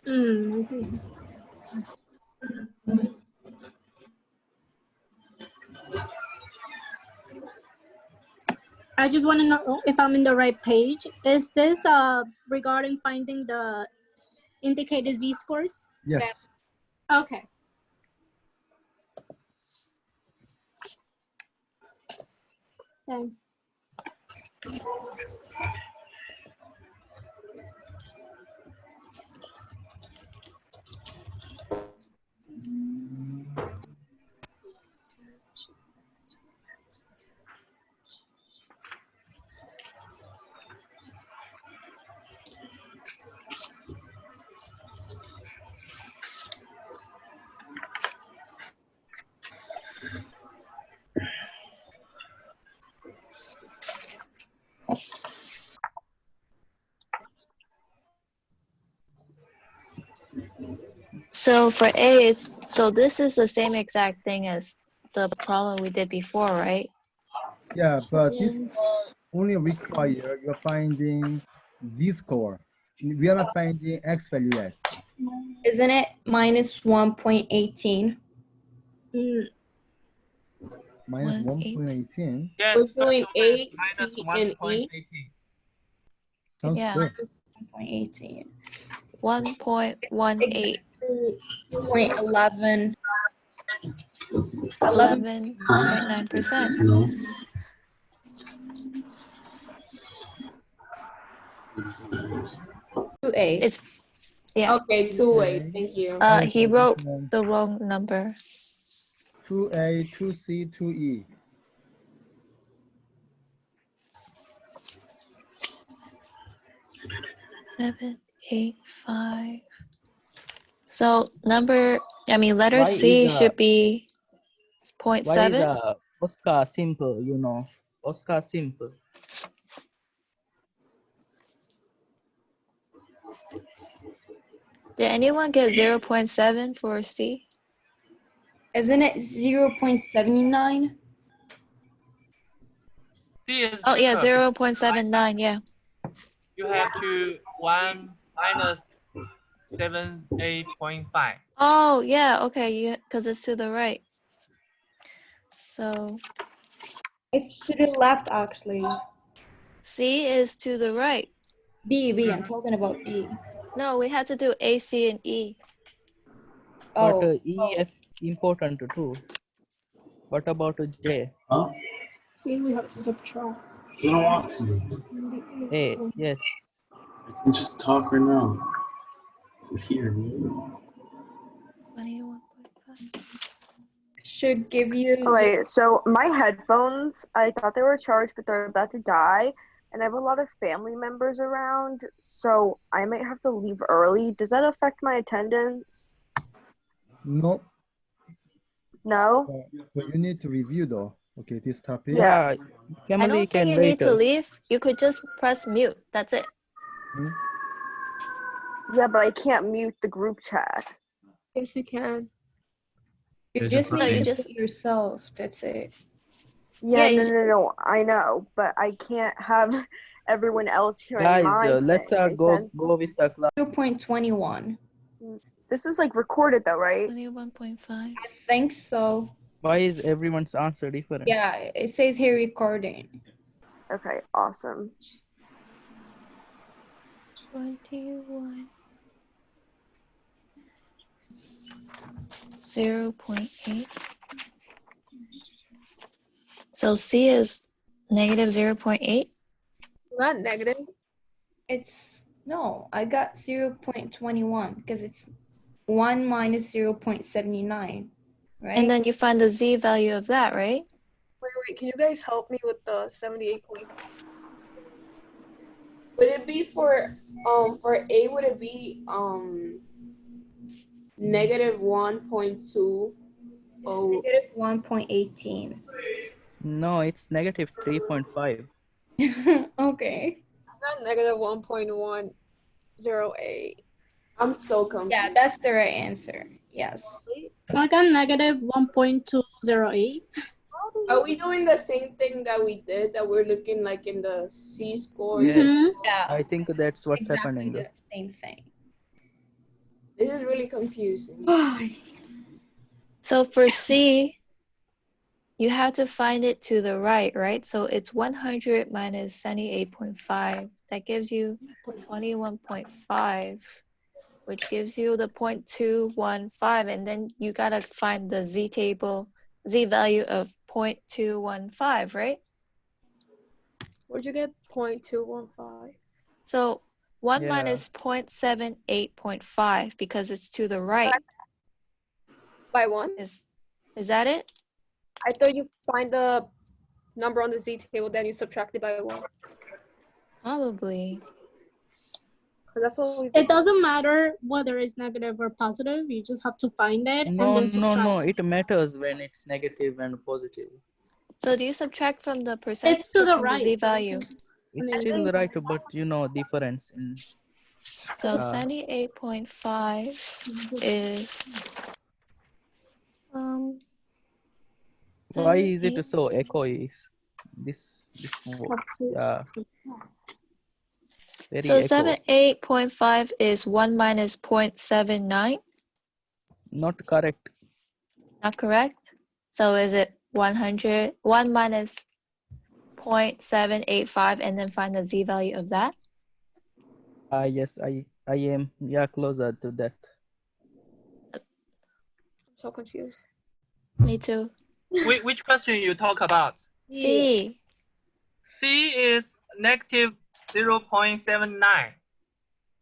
okay. I just want to know if I'm in the right page. Is this regarding finding the indicated z-scores? Yes. Okay. Thanks. So for A, so this is the same exact thing as the problem we did before, right? Yeah, but this only require you're finding z-score. We are not finding x value yet. Isn't it minus 1.18? Minus 1.18. Yes, We're doing A, minus C, and E. 1.18. Sounds Yeah. good. 1.18. 1.18. 0.11. 11.9%. 2A. It's yeah. Okay, 2A. Thank you. He wrote the wrong number. 2A, 2C, 2E. Seven, 8, 5. So letter Why C is should be why is 0.7. Oscar simple? You know, Oscar simple. Did anyone get 0.7 for C? Isn't it 0.79? C is Oh yeah, bigger. 0.79. Yeah. You have to 1 minus 78.5. Oh yeah. Okay. Because it's to the right. So It's to the left, actually. C is to the right. B, I'm talking about B. No, we had to do A, C, and E. But Oh. E is important too. What about J? Huh? See, we have to subtract. You don't want to. A, yes. I can just talk right now. Just here. 21.5. Should give you. Okay, so my headphones, I thought they were charged, but they're about to die. And I have a lot of family members around, so I might have to leave early. Does that affect my attendance? No. No? But you need to review though. Okay, this topic. Yeah, I Emily don't think can you wait. need to leave. You could just press mute. That's it. Yeah, but I can't mute the group chat. Yes, you can. You just need to put yourself. That's it. Yeah, Yeah, no. I know, but I can't have everyone else hearing Guys, my let's thing. Make go sense? with the class. 2.21. This is like recorded though, right? 21.5. I think so. Why is everyone's answer different? Yeah, it says here recording. Okay, awesome. 21. 0.8. So C is negative 0.8. Not negative. It's no, I got 0.21 because it's 1 minus 0.79, right? And then you find the Z value of that, right? Wait, can you guys help me with the 78 point? Would it be for A, would it be negative 1.2? It's negative 1.18. No, it's negative 3.5. Okay. I got negative 1.108. I'm so confused. Yeah, that's the right answer. Yes. I got negative 1.208. Are we doing the same thing that we did, that we're looking like in the z-score? Yes. Yeah. I think that's what's Exactly happening. the same thing. This is really confusing. So for C, you have to find it to the right? So it's 100 minus 78.5. That gives you 21.5, which gives you the 0.215. And then you gotta find the Z value of 0.215, right? Where'd you get 0.215? So 1 Yeah. minus 0.78.5, because it's to the right. By 1? Is that it? I thought you find the number on the Z table, then you subtract it by 1. Probably. That's what we It doesn't matter whether it's negative or positive. You just have to find it and then subtract. No. It matters when it's negative and positive. So do you subtract from the percent? It's to the from right. the Z so value? It's still the right, but difference in. So 78.5 is Why is it so echoey? This yeah. Very so echo. 78.5 is 1 minus 0.79. Not correct. Not correct. So is it 100? 1 minus 0.785, and then find the Z value of that? Yes, I am closer to that. I'm so confused. Me too. Which question you talk about? C. C is negative 0.79.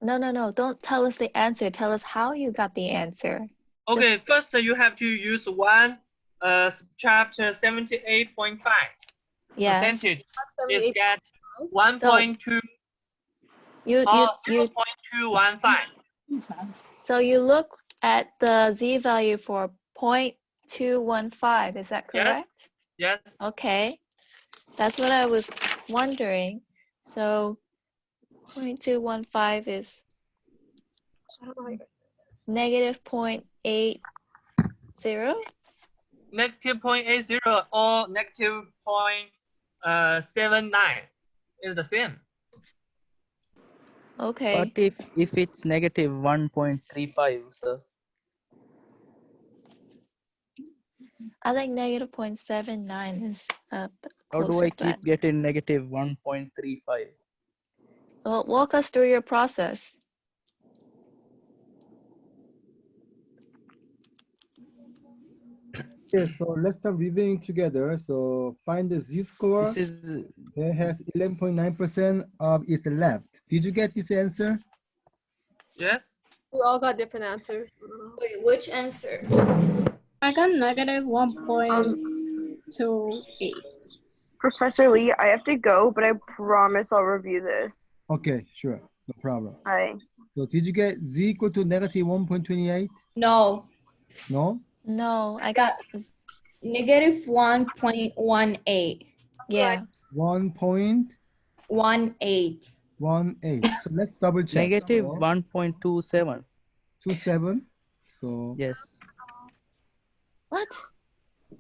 No. Don't tell us the answer. Tell us how you got the answer. Okay, first you have to use 1 subtract 78.5. Yes. Percentage is get 1.2 You 0.215. So you look at the Z value for 0.215. Is that correct? Yes. Okay. That's what I was wondering. So 0.215 is negative 0.80. Negative 0.80 or negative 0.79 is the same. Okay. What if it's negative 1.35, sir? I think negative 0.79 is How closer. do I keep getting negative 1.35? Well, walk us through your process. Okay, so let's start reviewing together. So find the z-score. It has 11.9% of its left. Did you get this answer? Yes. We all got different answers. Wait, which answer? I got negative 1.28. Professor Lee, I have to go, but I promise I'll review this. Okay, sure, no problem. Hi. So did you get z equal to negative 1.28? No. No? No, I got negative 1.18. Yeah. 1.18. 18. So let's double check. Negative So, 1.27. 27. So yes. What?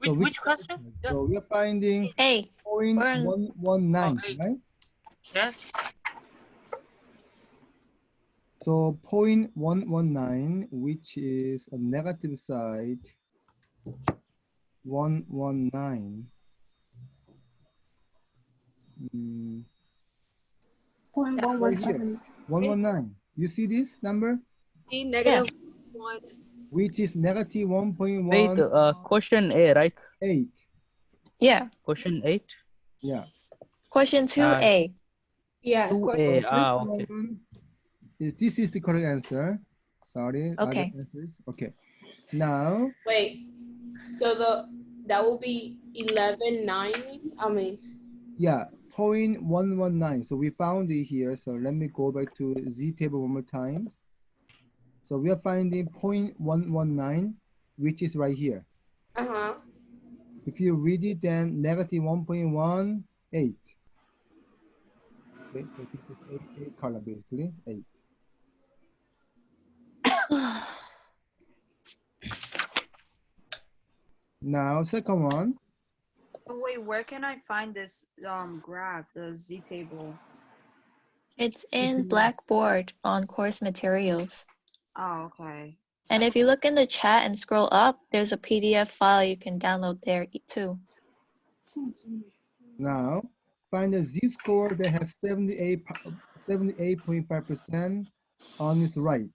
Which question? So we are finding A. 0.119, right? Yes. So 0.119, which is a negative side, 119. 0.117. 119. You see this number? C negative 1. Which is negative 1.1. Wait, question A, right? 8. Yeah. Question 8. Yeah. Question 2A. Yeah. 2A. First Okay. one this is the correct answer. Sorry. Other Okay. answers. Okay. Now. Wait. So that will be 1190. I mean. Yeah. 0.119. So we found it here. So let me go back to Z table one more time. So we are finding 0.119, which is right here. Uh-huh. If you read it, then negative 1.18. Okay, so this is 8 color basically, 8. Now, second one. Oh wait, where can I find this graph, the Z table? It's in Blackboard on course materials. Oh, okay. And if you look in the chat and scroll up, there's a PDF file you can download there too. Now, find the z-score that has 78.5% on its right.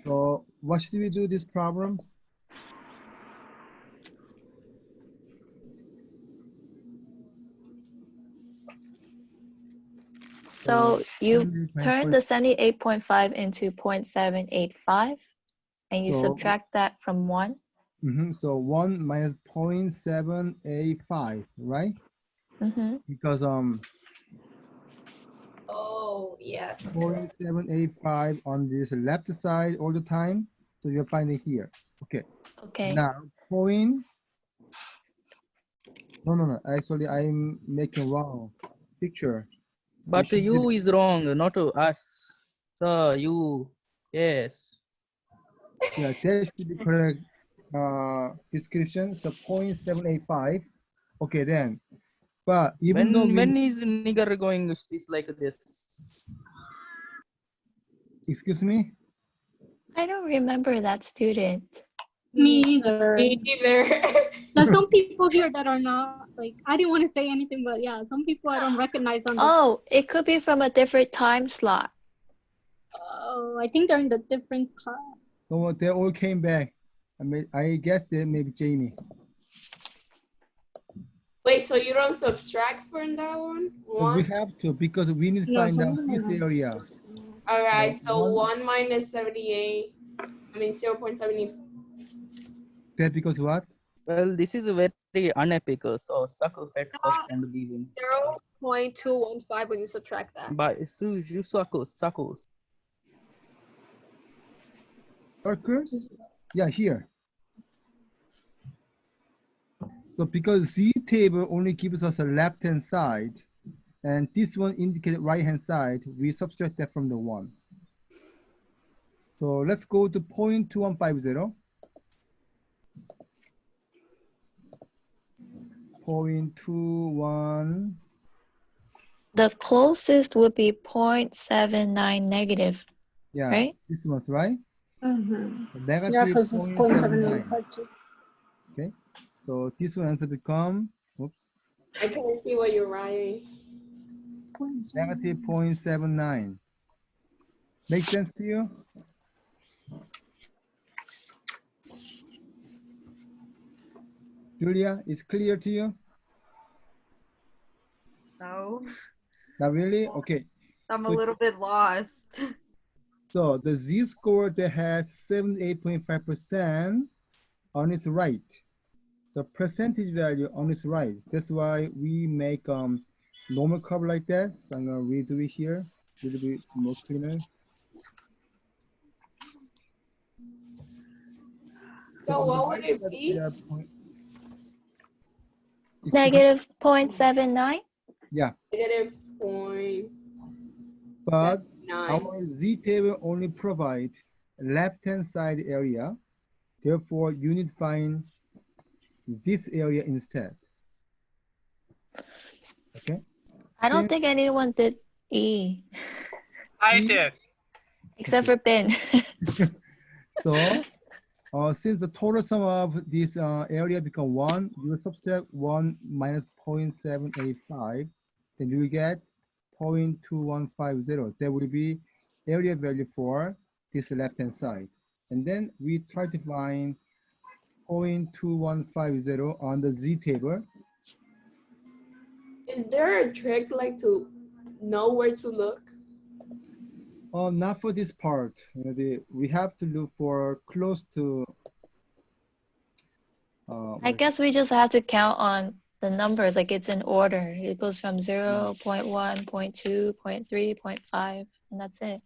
So what should we do these problems? So you turn the 78.5 into 0.785 and you subtract that from 1. So 1 minus 0.785, right? Because Oh, yes. 0.785 on this left side all the time. So you're finding here. Okay. Okay. Now point. No. Actually, I'm making wrong picture. But you is wrong, not us. So you, yes. Yeah, that should be correct description. So 0.785. Okay, then. But even though when is nigger going is like this? Excuse me? I don't remember that student. Me either. Me either. There's some people here that are not, like, I didn't want to say anything, but yeah, some people I don't recognize on the... Oh, it could be from a different time slot. Oh, I think they're in the different class. So they all came back. I guess they maybe Jamie. Wait, so you don't subtract from that one? We have to because we need to find out this area. All right, so 1 minus 78, I mean 0.70. That because what? Well, this is very unethical. So suckle at first and leaving. 0.215 when you subtract that. But you suckles. Circles? Yeah, here. So because Z table only gives us a left-hand side, and this one indicated right-hand side, we subtract that from the 1. So let's go to 0.2150. 0.21. The closest would be 0.79 negative. Yeah, right? this one's right. Negative Yeah, because it's 0.785. Okay, so this one answer become, oops. I can't see what you're writing. Negative 0.79. Make sense to you? Julia, is clear to you? No. Not really? Okay. I'm a little bit lost. So the z-score that has 78.5% on its right. The percentage value on its right. That's why we make normal curve like that. So I'm gonna redo it here, a little bit more cleaner. So what would it be? Negative 0.79? Yeah. Negative 0.79. But our z-table only provide left-hand side area. Therefore, you need to find this area instead. Okay. I don't think anyone did E. I did. Except for Ben. So, since the total sum of this area become 1, you will subtract 1 minus 0.785, then you will get 0.2150. That will be area value for this left-hand side. And then we try to find 0.2150 on the Z table. Is there a trick like to know where to look? Not for this part. We have to look for close to. I guess we just have to count on the numbers, like it's in order. It goes from 0, 0.1, 0.2, 0.3, 0.5, and that's it.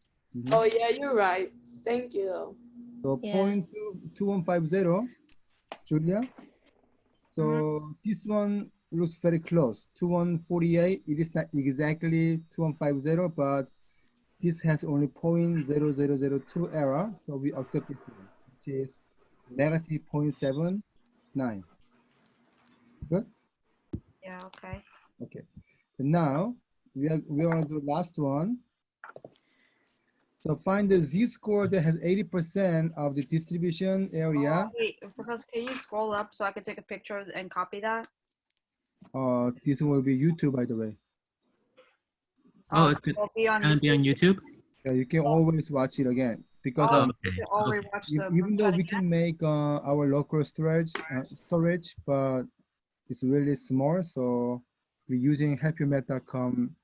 Oh yeah, you're right. Thank you. So Yeah. 0.2150, Julia. So this one looks very close. 2148. It is not exactly 2150, but this has only 0.0002 error. So we accept this one, which is negative 0.79. Good. Yeah. Okay. Okay. And now we are going to do last one. So find the z-score that has 80% of the distribution area. Wait, Professor, can you scroll up so I can take a picture and copy that? This one will be YouTube, by the way. Oh, it's It'll be on gonna be on YouTube. Yeah, you can always watch it again because You can already watch the even though we can make our local storage, but it's really small, so we're using happymath.com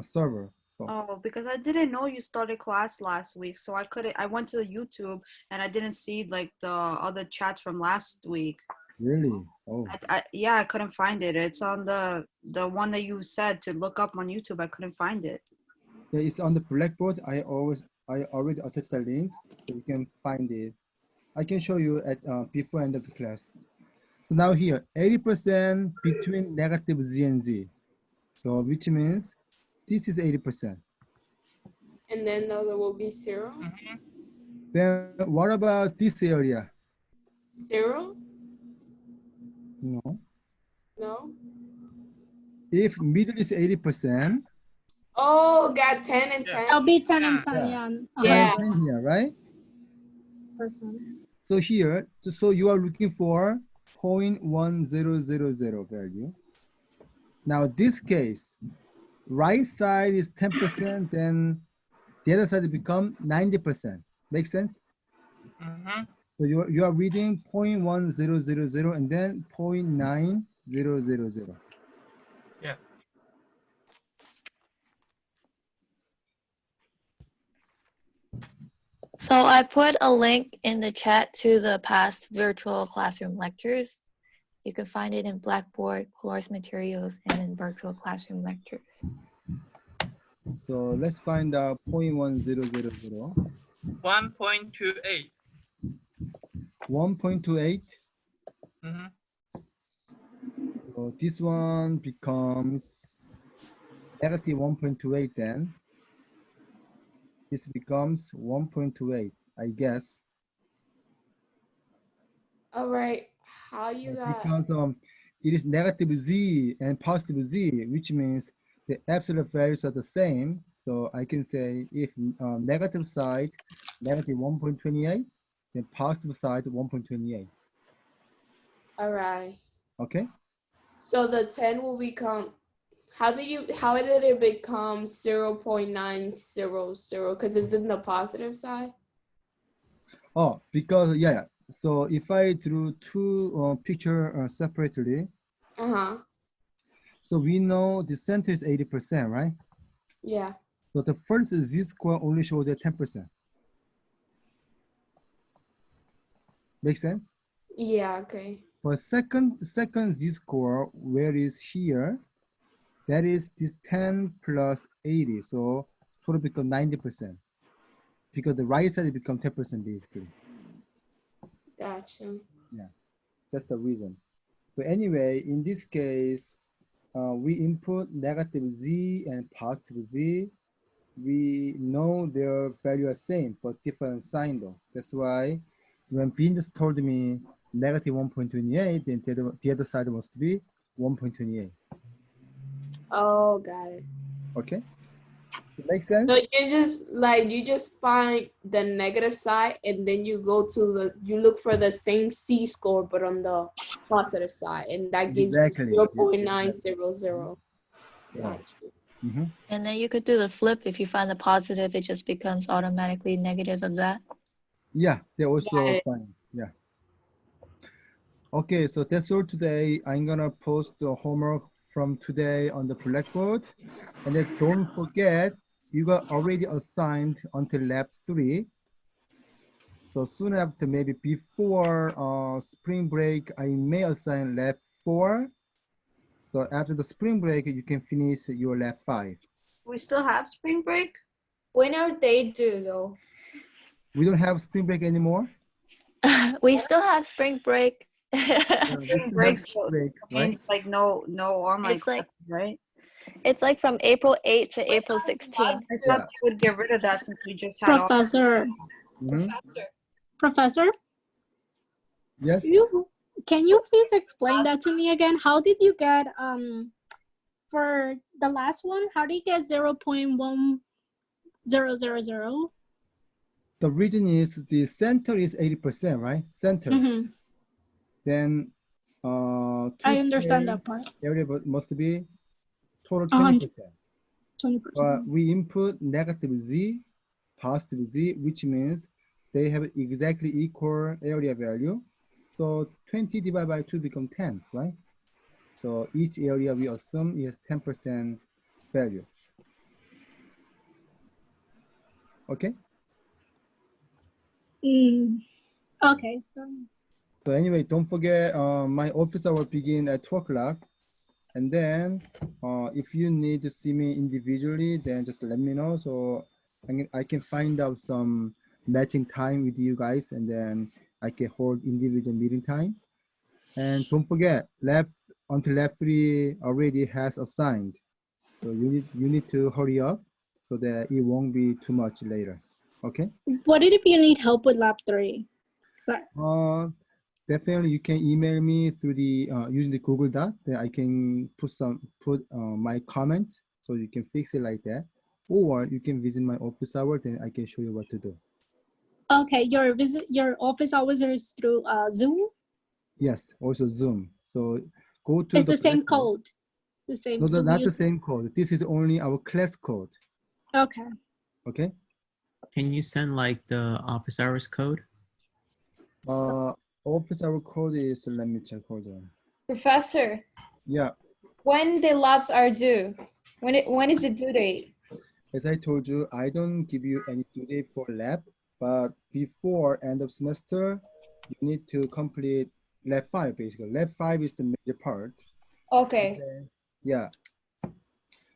server. So Oh, because I didn't know you started class last week, so I couldn't. I went to YouTube and I didn't see like the other chats from last week. really, oh, Yeah, I couldn't find it. It's on the one that you said to look up on YouTube. I couldn't find it. yeah, it's on the Blackboard. I already attached the link, so you can find it. I can show you at before end of the class. So now here, 80% between negative z and z. So which means this is 80%. And then the other will be 0. Then what about this area? 0? No. No. If middle is 80%, Oh, got 10 and 10. I'll be 10 and 10, yeah. Yeah. 10 here, right? Percent. So here, so you are looking for 0.1000 value. Now this case, right side is 10%, then the other side become 90%. Make sense? So you are reading 0.1000 and then 0.9000. Yeah. So I put a link in the chat to the past virtual classroom lectures. You can find it in Blackboard, course materials, and in virtual classroom lectures. So let's find out 0.1000. 1.28. 1.28. So this one becomes negative 1.28 then. This becomes 1.28, I guess. All right. How you got? Because it is negative z and positive z, which means the absolute values are the same. So I can say if negative side, negative 1.28, then positive side, 1.28. All right. Okay. So the 10 will become, how did it become 0.900? Because it's in the positive side? Oh, because, yeah. So if I drew two picture separately, so we know the center is 80%, right? Yeah. So the first z-score only shows the 10%. Make sense? Yeah, okay. For second z-score, where is here, that is this 10 plus 80. So total become 90%. Because the right side become 10% basically. Gotcha. Yeah, that's the reason. But anyway, in this case, we input negative z and positive z. We know their value are same, but different sign though. That's why when Bean just told me negative 1.28, then the other side must be 1.28. Oh, got it. Okay. It makes sense? So you just find the negative side and then you look for the same z-score but on the positive side, and that gives you 0.900. Yeah. And then you could do the flip. If you find the positive, it just becomes automatically negative of that. Yeah, they're also fine. Yeah. Okay, so that's all today. I'm gonna post the homework from today on the Blackboard. And then don't forget, you got already assigned until lab 3. So soon after, maybe before spring break, I may assign lab 4. So after the spring break, you can finish your lab 5. We still have spring break? When are they due though? We don't have spring break anymore? We still have spring break. Spring break, so break, I mean, right? like no online It's like classes, right? it's like from April 8th to April 16th. I thought they would get rid of that since we just had all. Professor. Professor, Yes. Can you please explain that to me again? How did you get for the last one? How did you get 0.1000? The reason is the center is 80%, right? Center. Then I understand that part. area must be total 20%. 20%. But we input negative z, positive z, which means they have exactly equal area value. So 20 divided by 2 become 10, right? So each area we assume is 10% value. Okay? Okay. So anyway, don't forget my office hour begin at 2 o'clock. And then if you need to see me individually, then just let me know. So I can find out some matching time with you guys, and then I can hold individual meeting time. And don't forget, until lab 3 already has assigned. So you need to hurry up so that it won't be too much later. Okay? What if you need help with lab 3? Definitely, you can email me through the using the Google Doc. Then I can put my comment so you can fix it like that, or you can visit my office hour. Then I can show you what to do. Okay, your office hours is through Zoom. Yes, also Zoom. So go to It's the same code. The same. No, not the same code. This is only our class code. Okay. Okay. Can you send like the office hours code? Office hour code is, let me check, hold on. Professor. Yeah. When the labs are due? When is the due date? As I told you, I don't give you any due date for lab, but before end of semester, you need to complete lab 5 basically. Lab 5 is the major part. Okay. Then, yeah.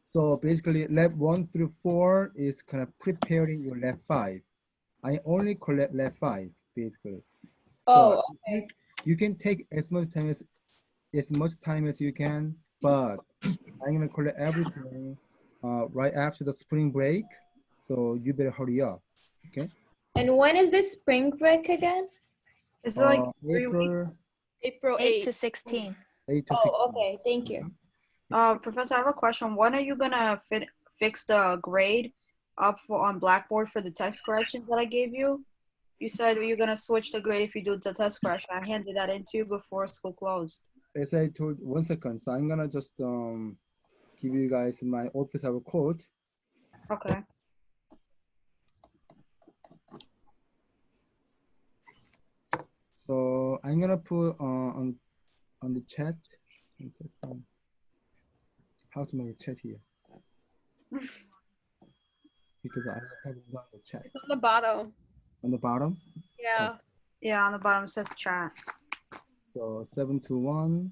So basically lab 1 through 4 is kind of preparing your lab 5. I only collect lab 5 basically. Oh, but okay. You can take as much time as you can, but I'm gonna collect everything right after the spring break. So you better hurry up, okay? And when is this spring break again? It's like 3 April weeks. April 8 to 16. 8 to 16. Oh, okay. Thank you. Professor, I have a question. When are you gonna fix the grade up on Blackboard for the text corrections that I gave you? You said you're gonna switch the grade if you do the test correction. I handed that in to you before school closed. As I told you, 1 second. So I'm gonna just give you guys my office hour code. Okay. So I'm gonna put on the chat. 1 second. How to make a chat here? Because I haven't done the chat. It's on the bottom. On the bottom? Yeah. Yeah, on the bottom it says chat. So 721-416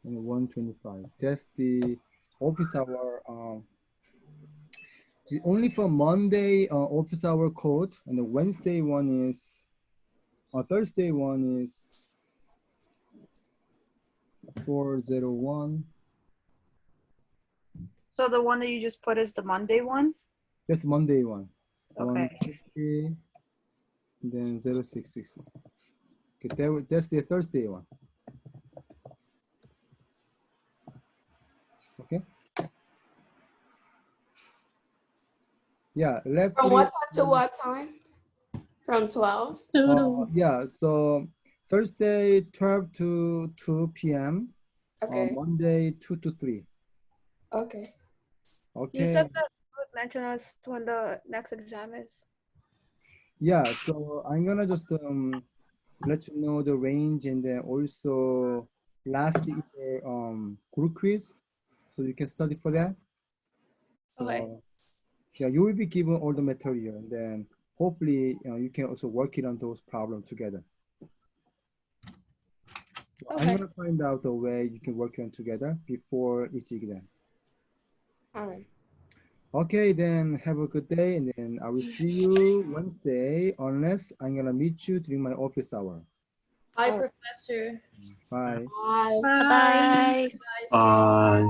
and 125. That's the office hour. Only for Monday office hour code, and the Wednesday one is, Thursday one is 401. So the one that you just put is the Monday one? That's Monday one. Okay. 150, then 066. Okay, that's the Thursday one. Okay. Yeah, left. From what time to what time? From 12? Yeah, so Thursday 12 to 2 p.m. Okay. Monday 2 to 3. Okay. Okay. You said that you would mention us when the next exam is. Yeah, so I'm gonna just let you know the range, and then also last year group quiz, so you can study for that. Okay. So, yeah, you will be given all the material, and then hopefully you can also work it on those problems together. I'm Okay. gonna find out the way you can work on together before each exam. All right. Okay, then have a good day, and then I will see you Wednesday, unless I'm gonna meet you during my office hour. Bye, Oh. Professor. Bye. Bye. Bye-bye. Bye.